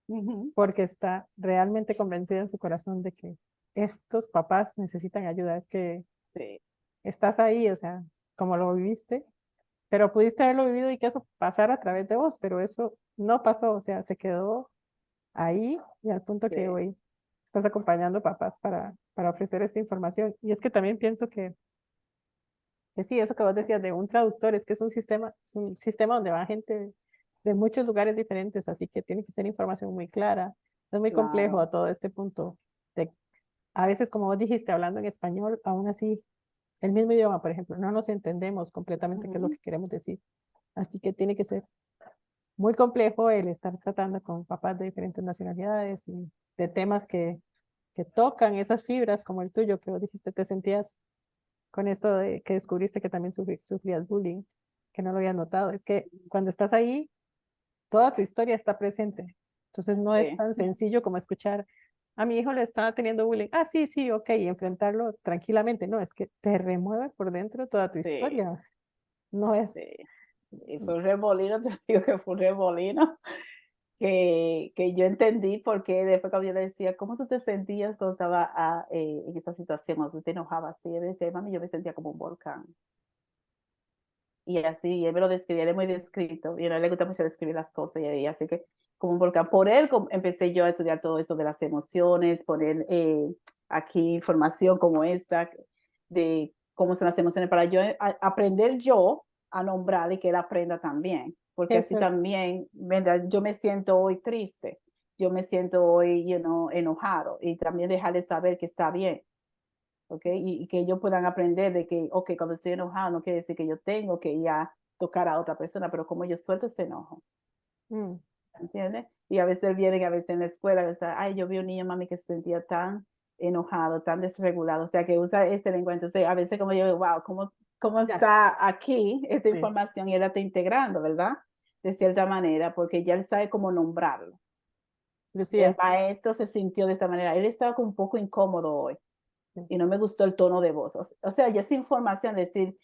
Ujú. porque está realmente convencida en su corazón de que estos papás necesitan ayuda. Es que Sí, estás ahí, o sea, como lo viviste, pero pudiste haberlo vivido y que eso pasara a través de vos, pero eso no pasó, o sea, se quedó ahí y al punto que sí, hoy estás acompañando papás para ofrecer esta información. Y es que también pienso que sí, eso que vos decías de un traductor, es un sistema donde va gente de muchos lugares diferentes, así que tiene que ser información muy clara. Es muy complejo claro. a todo este punto. De, a veces, como vos dijiste, hablando en español, aún así, el mismo idioma, por ejemplo, no nos entendemos completamente qué es lo Ujú. que queremos decir. Así que tiene que ser muy complejo el estar tratando con papás de diferentes nacionalidades y de temas que tocan esas fibras como el tuyo, que vos dijiste, te sentías con esto de que descubriste que también sufrías bullying, que no lo habías notado. Es que cuando estás ahí, toda tu historia está presente. Entonces no es Sí, tan sencillo como escuchar, a mi hijo le estaba teniendo bullying. Ah, sí, sí, ok, y enfrentarlo tranquilamente. No, es que te remueve por dentro toda tu sí, historia. No es... sí. Y fue un remolino, te digo que fue un remolino que yo entendí porque después cuando yo le decía, ¿cómo tú te sentías cuando estaba en esa situación? Cuando tú te enojabas así, él decía, mami, yo me sentía como un volcán. Y así, él me lo describía, él es muy descrito, y a él le gusta mucho describir las cosas, y así que como un volcán. Por él empecé yo a estudiar todo eso de las emociones, poner aquí información como esta, de cómo son las emociones, para yo aprender yo a nombrar y que él aprenda también, porque así Eso, también, ¿verdad? Yo me siento hoy triste, yo me siento hoy, enojado, y también dejarle saber que está bien. ¿Ok? Y que ellos puedan aprender de que, ok, cuando estoy enojado no quiere decir que yo tengo que ya tocar a otra persona, pero como yo suelto ese enojo, mm, ¿entiendes? Y a veces vienen, a veces en la escuela, a veces, ay, yo vi un niño, mami, que se sentía tan enojado, tan desregulado, o sea, que usa ese lenguaje. Entonces, a veces como yo digo, wow, ¿cómo ya, está aquí esta sí. información? Y él la está integrando, ¿verdad? De cierta manera, porque ya él sabe cómo nombrarlo. El Lucía, maestro se sintió de esta manera. Él estaba un poco incómodo hoy sí, y no me gustó el tono de voz. O sea, ya esa información, decir,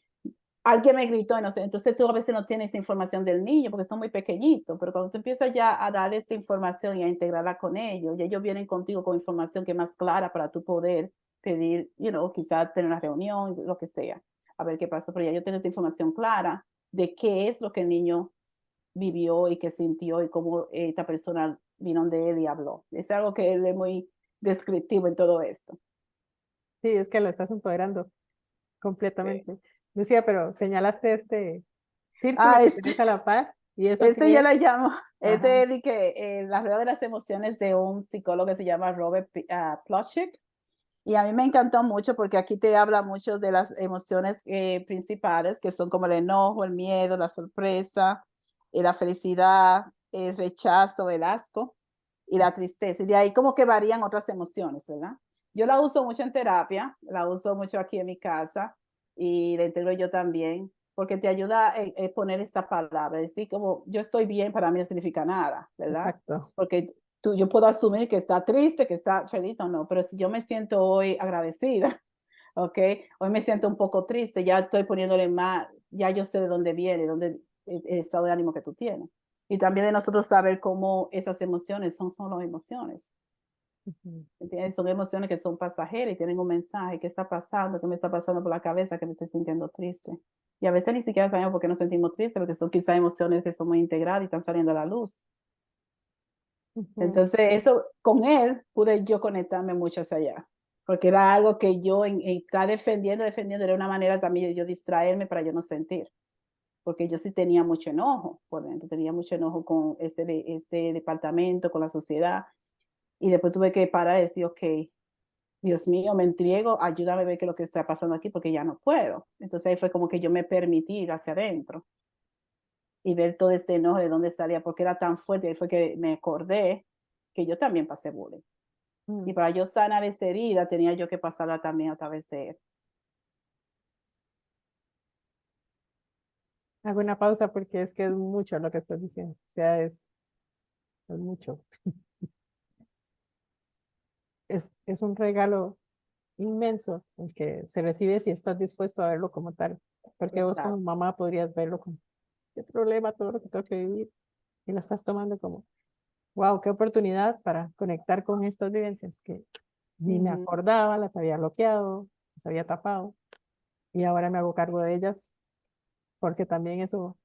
alguien me gritó, y no sé, entonces tú a veces no tienes esa información del niño porque son muy pequeñitos, pero cuando tú empiezas ya a dar esa información y a integrarla con ellos, y ellos vienen contigo con información que es más clara para tú poder pedir, quizás tener una reunión, lo que sea, a ver qué pasa, pero ya yo tengo esta información clara de qué es lo que el niño vivió y qué sintió y cómo esta persona vino de él y habló. Es algo que él es muy descriptivo en todo esto. sí, es que lo estás empoderando Sí. completamente. Lucía, pero señalaste este círculo Ah, que tenés a la par y eso este yo que es, la llamo, ajá, de que la rueda de las emociones de un psicólogo que se llama Robert Plutchik. Y a mí me encantó mucho porque aquí te habla mucho de las emociones principales, que son como el enojo, el miedo, la sorpresa, la felicidad, el rechazo, el asco y la tristeza. Y de ahí como que varían otras emociones, ¿verdad? Yo la uso mucho en terapia, la uso mucho aquí en mi casa y la integro yo también, porque te ayuda a poner esta palabra, decir como yo estoy bien, para mí no significa nada, ¿verdad? exacto. Porque yo puedo asumir que está triste, que está feliz o no, pero si yo me siento hoy agradecida, ¿ok? Hoy me siento un poco triste, ya estoy poniéndole más, ya yo sé de dónde viene, dónde el estado de ánimo que tú tienes. Y también de nosotros saber cómo esas emociones son solo emociones. Ujú. ¿Entiendes? Son emociones que son pasajeras y tienen un mensaje. ¿Qué está pasando? ¿Qué me está pasando por la cabeza? Que me estoy sintiendo triste. Y a veces ni siquiera sabemos por qué nos sentimos tristes, porque son quizás emociones que son muy integradas y están saliendo a la luz. Ujú. Entonces, eso, con él pude yo conectarme mucho hacia allá, porque era algo que yo en estar defendiendo, era una manera también de yo distraerme para yo no sentir, porque yo sí tenía mucho enojo por dentro, tenía mucho enojo con este departamento, con la sociedad, y después tuve que parar y decir, ok, Dios mío, me entrego, ayúdame a ver qué es lo que está pasando aquí, porque ya no puedo. Entonces ahí fue como que yo me permití ir hacia adentro y ver todo este enojo de dónde salía, porque era tan fuerte, ahí fue que me acordé que yo también pasé bullying. Y Mm. para yo sanar esa herida, tenía yo que pasarla también a través de él. Hago una pausa porque es que es mucho lo que estoy diciendo. O sea, es mucho. Es un regalo inmenso el que se recibe si estás dispuesto a verlo como tal. Porque vos como Exacto, mamá podrías verlo como, qué problema, todo lo que tengo que vivir. Y lo estás tomando como, wow, qué oportunidad para conectar con estas vivencias que ni me ujú, acordaba, las había bloqueado, las había tapado. Y ahora me hago cargo de ellas porque también eso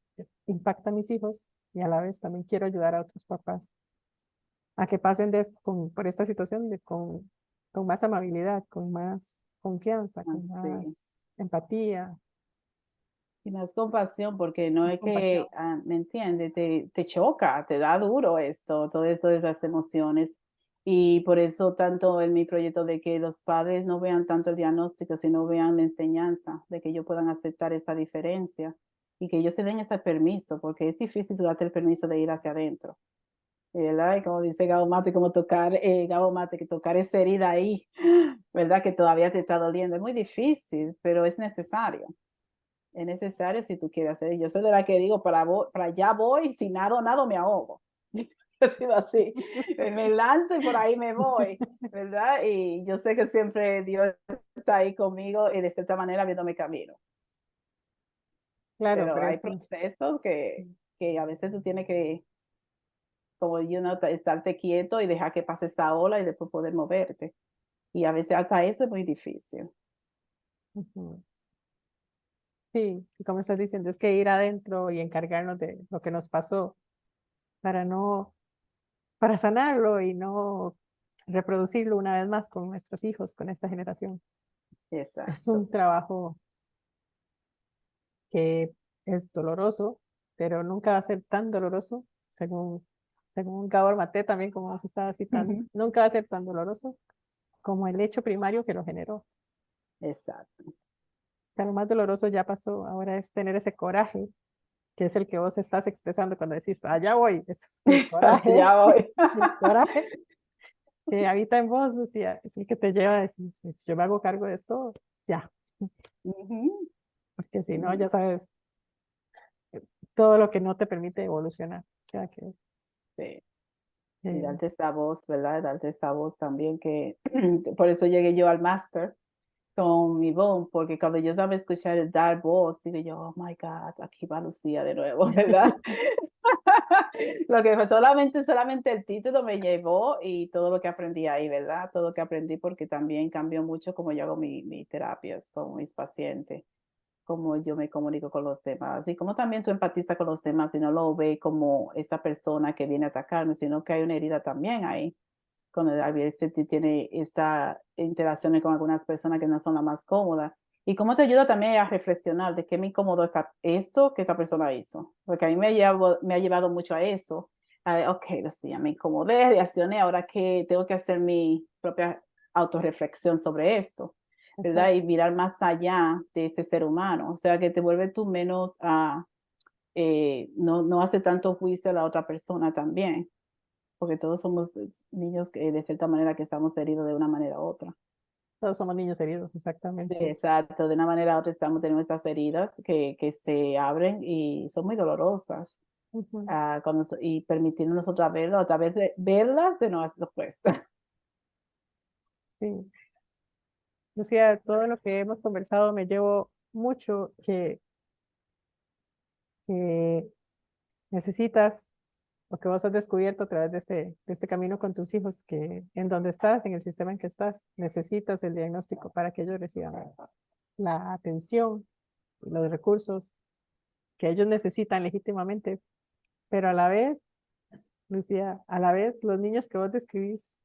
impacta a mis hijos y a la vez también quiero ayudar a otros papás a que pasen por esta situación con más amabilidad, con más confianza, con sí. más empatía, Y más compasión, porque no más es compasión. que, ¿me entiendes? Te choca, te da duro esto, todo esto de las emociones. Y por eso tanto en mi proyecto de que los padres no vean tanto el diagnóstico, sino vean la enseñanza, de que ellos puedan aceptar esta diferencia y que ellos se den ese permiso, porque es difícil tú darte el permiso de ir hacia adentro. ¿Verdad? Y como dice Gabo Mate, como tocar, Gabo Mate, que tocar esa herida ahí, ¿verdad? Que todavía te está doliendo. Es muy difícil, pero es necesario. Es necesario si tú quieres hacer. Yo soy de la que digo, para allá voy, si nado, me ahogo. He sido así. Me lanzo y por ahí me voy, ¿verdad? Y yo sé que siempre Dios está ahí conmigo y de cierta manera viéndome camino. Claro, Pero pero hay es procesos que a veces tú tienes que, como estarte quieto y dejar que pase esa ola y después poder moverte. Y a veces hasta eso es muy difícil. ujú. Sí, y como estás diciendo, es que ir adentro y encargarnos de lo que nos pasó para no, para sanarlo y no reproducirlo una vez más con nuestros hijos, con esta generación. Es Exacto. un trabajo que es doloroso, pero nunca va a ser tan doloroso, según Gabor Maté también, como se estaba citando, Ujú. nunca va a ser tan doloroso como el hecho primario que lo generó. O Exacto. sea, lo más doloroso ya pasó, ahora es tener ese coraje, que es el que vos estás expresando cuando decís, allá voy, es el coraje, Ya voy. el coraje que habita en vos, Lucía, es el que te lleva a decir, yo me hago cargo de esto, ya, Ujú. porque si no, Sí, ya sabes todo lo que no te permite evolucionar. O sea que sí. Y eh, darte esa voz, ¿verdad? Darte esa voz también que por eso llegué yo al máster con mi voz, porque cuando yo estaba a escuchar el dar voz, digo yo, oh my God, aquí va Lucía de nuevo, ¿verdad? Lo que fue solamente el título me llevó y todo lo que aprendí ahí, ¿verdad? Todo lo que aprendí porque también cambió mucho como yo hago mis terapias con mis pacientes, cómo yo me comunico con los demás y cómo también tú empatizas con los demás y no lo ve como esa persona que viene a atacarme, sino que hay una herida también ahí. Cuando a veces tiene esta interacción con algunas personas que no son las más cómodas. Y cómo te ayuda también a reflexionar de qué me incomodó esto que esta persona hizo. Porque a mí me ha llevado mucho a eso. Ok, Lucía, me incomodé, reaccioné, ahora que tengo que hacer mi propia autorreflexión sobre esto, ¿verdad? exacto. Y mirar más allá de ese ser humano. O sea, que te vuelve tú menos no hace tanto juicio a la otra persona también, porque todos somos niños que de cierta manera que estamos heridos de una manera u otra. Todos somos niños heridos, Sí, exactamente. exacto, de una manera u otra estamos teniendo estas heridas que se abren y son muy dolorosas. Ujú. Y permitirnos nosotros verlo, a través de verlas de nuestra cuesta. Sí. Lucía, todo lo que hemos conversado me llevo mucho que necesitas, lo que vos has descubierto a través de este camino con tus hijos, que en donde estás, en el sistema en que estás, necesitas el diagnóstico para que ellos reciban la atención y los recursos que ellos necesitan legítimamente, pero a la vez Lucía, a la vez los niños que vos describís,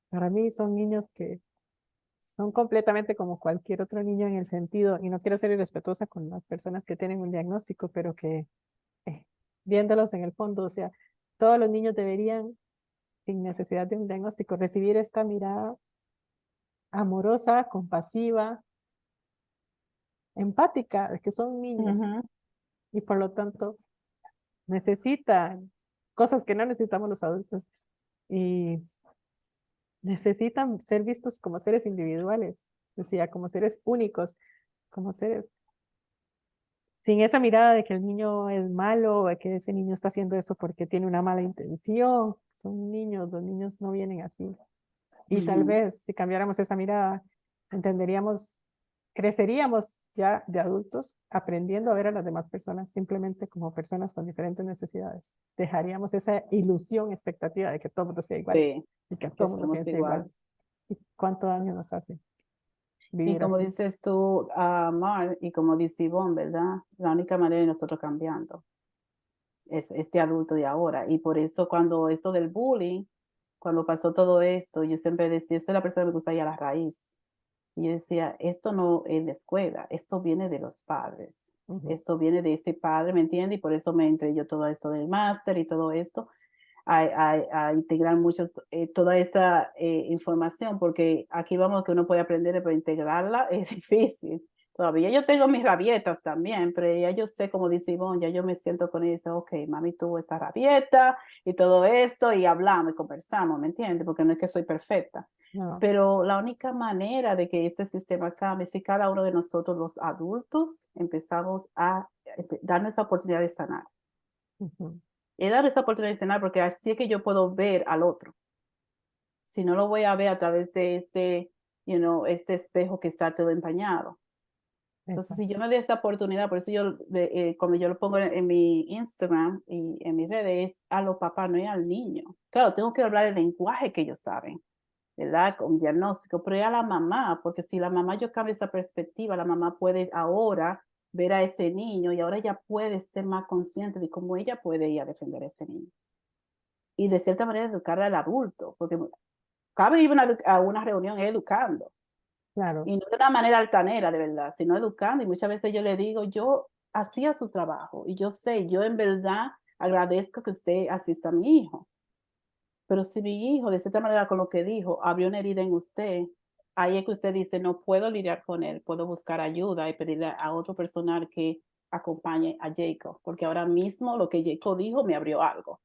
para mí son niños que son completamente como cualquier otro niño en el sentido, y no quiero ser irrespetuosa con las personas que tienen un diagnóstico, pero que eh, viéndolos en el fondo, o sea, todos los niños deberían, sin necesidad de un diagnóstico, recibir esta mirada amorosa, compasiva, empática, de que son niños Ujú, y por lo tanto necesitan cosas que no necesitamos los adultos y necesitan ser vistos como seres individuales, o sea, como seres únicos, como seres sin esa mirada de que el niño es malo, de que ese niño está haciendo eso porque tiene una mala intención. Son niños, los niños no vienen así. Y tal ujú. vez si cambiáramos esa mirada, entenderíamos, creceríamos ya de adultos aprendiendo a ver a las demás personas simplemente como personas con diferentes necesidades. Dejaríamos esa ilusión, expectativa de que todo mundo sea igual Sí, y que todo que el mundo somos piense igual. iguales. ¿Y cuánto daño nos hace Y vivir como así? dices tú, Mar, y como dice Ivonne, ¿verdad? La única manera de nosotros cambiando es este adulto de ahora. Y por eso cuando esto del bullying, cuando pasó todo esto, yo siempre decía, yo soy la persona que me gusta ir a la raíz. Y yo decía, esto no es de escuela, esto viene de los padres. Ujú. Esto viene de ese padre, ¿me entiendes? Y por eso me entré yo todo esto del máster y todo esto, a integrar muchos, toda esta información, porque aquí vamos que uno puede aprender, pero integrarla es difícil. Todavía yo tengo mis rabietas también, pero ya yo sé, como dice Ivonne, ya yo me siento con ella, ok, mami tuvo esta rabieta y todo esto, y hablamos y conversamos, ¿me entiendes? Porque no es que soy perfecta. No, Pero la única manera de que este sistema cambie es si cada uno de nosotros, los adultos, empezamos a darnos esa oportunidad de sanar. ujú, Y dar esa oportunidad de sanar porque así es que yo puedo ver al otro. Si no lo voy a ver a través de este, este espejo que está todo empañado. Entonces, si exacto. yo me doy esa oportunidad, por eso yo, cuando yo lo pongo en mi Instagram y en mis redes, es a los papás, no es al niño. Claro, tengo que hablar el lenguaje que ellos saben, ¿verdad? Con diagnóstico, pero es a la mamá, porque si la mamá yo cambio esa perspectiva, la mamá puede ahora ver a ese niño y ahora ella puede ser más consciente de cómo ella puede ir a defender a ese niño. Y de cierta manera educar al adulto, porque cabe ir a una reunión educando, Claro, y no de una manera altanera, de verdad, sino educando. Y muchas veces yo le digo, yo hacía su trabajo y yo sé, yo en verdad agradezco que usted asista a mi hijo, pero si mi hijo, de cierta manera, con lo que dijo, abrió una herida en usted, ahí es que usted dice, no puedo lidiar con él, puedo buscar ayuda y pedirle a otro personal que acompañe a Jacob, porque ahora mismo lo que Jacob dijo me abrió algo.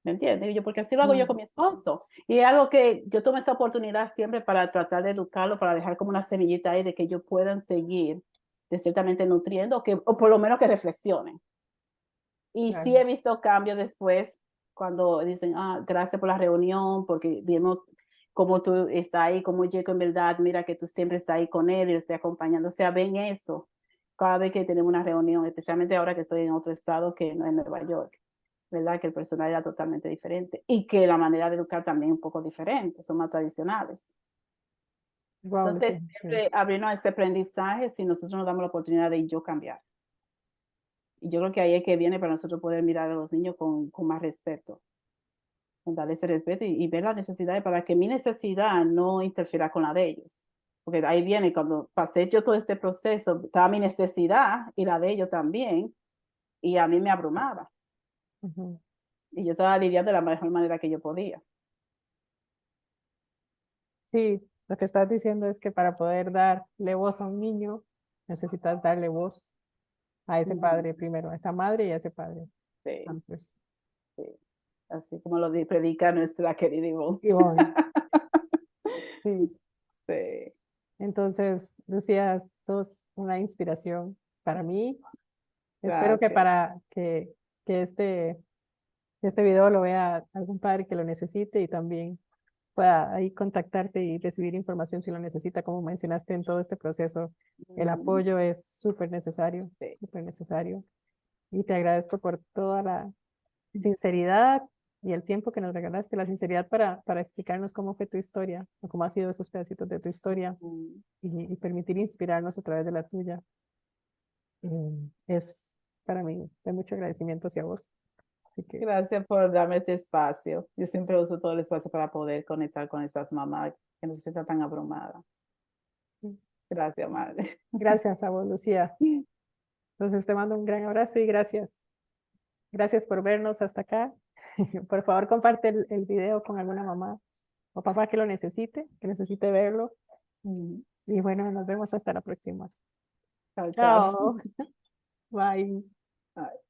¿Me entiendes? Y yo, porque así lo hago yo no, con mi esposo. Y es algo que yo tomo esa oportunidad siempre para tratar de educarlo, para dejar como una semillita ahí de que ellos puedan seguir de ciertamente nutriendo, o por lo menos que reflexionen. Y sí claro. he visto cambios después cuando dicen, gracias por la reunión, porque vimos cómo tú estás ahí, cómo Jacob en verdad, mira que tú siempre estás ahí con él y le estás acompañando. O sea, ven eso cada vez que tenemos una reunión, especialmente ahora que estoy en otro estado que no es Nueva York. ¿Verdad? Que el personal era totalmente diferente y que la manera de educar también un poco diferente, son más tradicionales. Wow, Lucía, Entonces, sí. siempre abrirnos a este aprendizaje si nosotros nos damos la oportunidad de yo cambiar. Y yo creo que ahí es que viene para nosotros poder mirar a los niños con más respeto, con darle ese respeto y ver las necesidades para que mi necesidad no interfiera con la de ellos. Porque ahí viene, cuando pasé yo todo este proceso, estaba mi necesidad y la de ellos también, y a mí me abrumaba. Ujú. Y yo estaba lidiando de la mejor manera que yo podía. Sí, lo que estás diciendo es que para poder darle voz a un niño, necesitas darle voz a ese Ujú. padre primero, a esa madre y a ese padre Sí. antes. Sí, así como lo predica nuestra querida Ivonne. Y bueno, sí. Sí, Entonces, Lucía, sos una inspiración para mí. Espero que gracias. para que este video lo vea algún padre que lo necesite y también pueda ahí contactarte y recibir información si lo necesita. Como mencionaste en todo este proceso, el Ujú, apoyo es súper necesario, sí. súper necesario. Y te agradezco por toda la sinceridad y el tiempo que nos regalaste, la sinceridad para explicarnos cómo fue tu historia o cómo han sido esos pedacitos de tu historia Mm, y permitir inspirarnos a través de la tuya. Es para mí de mucho agradecimiento hacia vos. Así que Gracias por darme este espacio. Yo siempre uso todo el espacio para poder conectar con esas mamás que no se sientan tan abrumadas. Gracias, madre. gracias a vos, Lucía. Entonces te mando un gran abrazo y gracias. Gracias por vernos hasta acá. Por favor, comparte el video con alguna mamá o papá que lo que necesite verlo. Mm. Y bueno, nos vemos hasta la próxima. Chao, chao. Chao. Bye. Bye.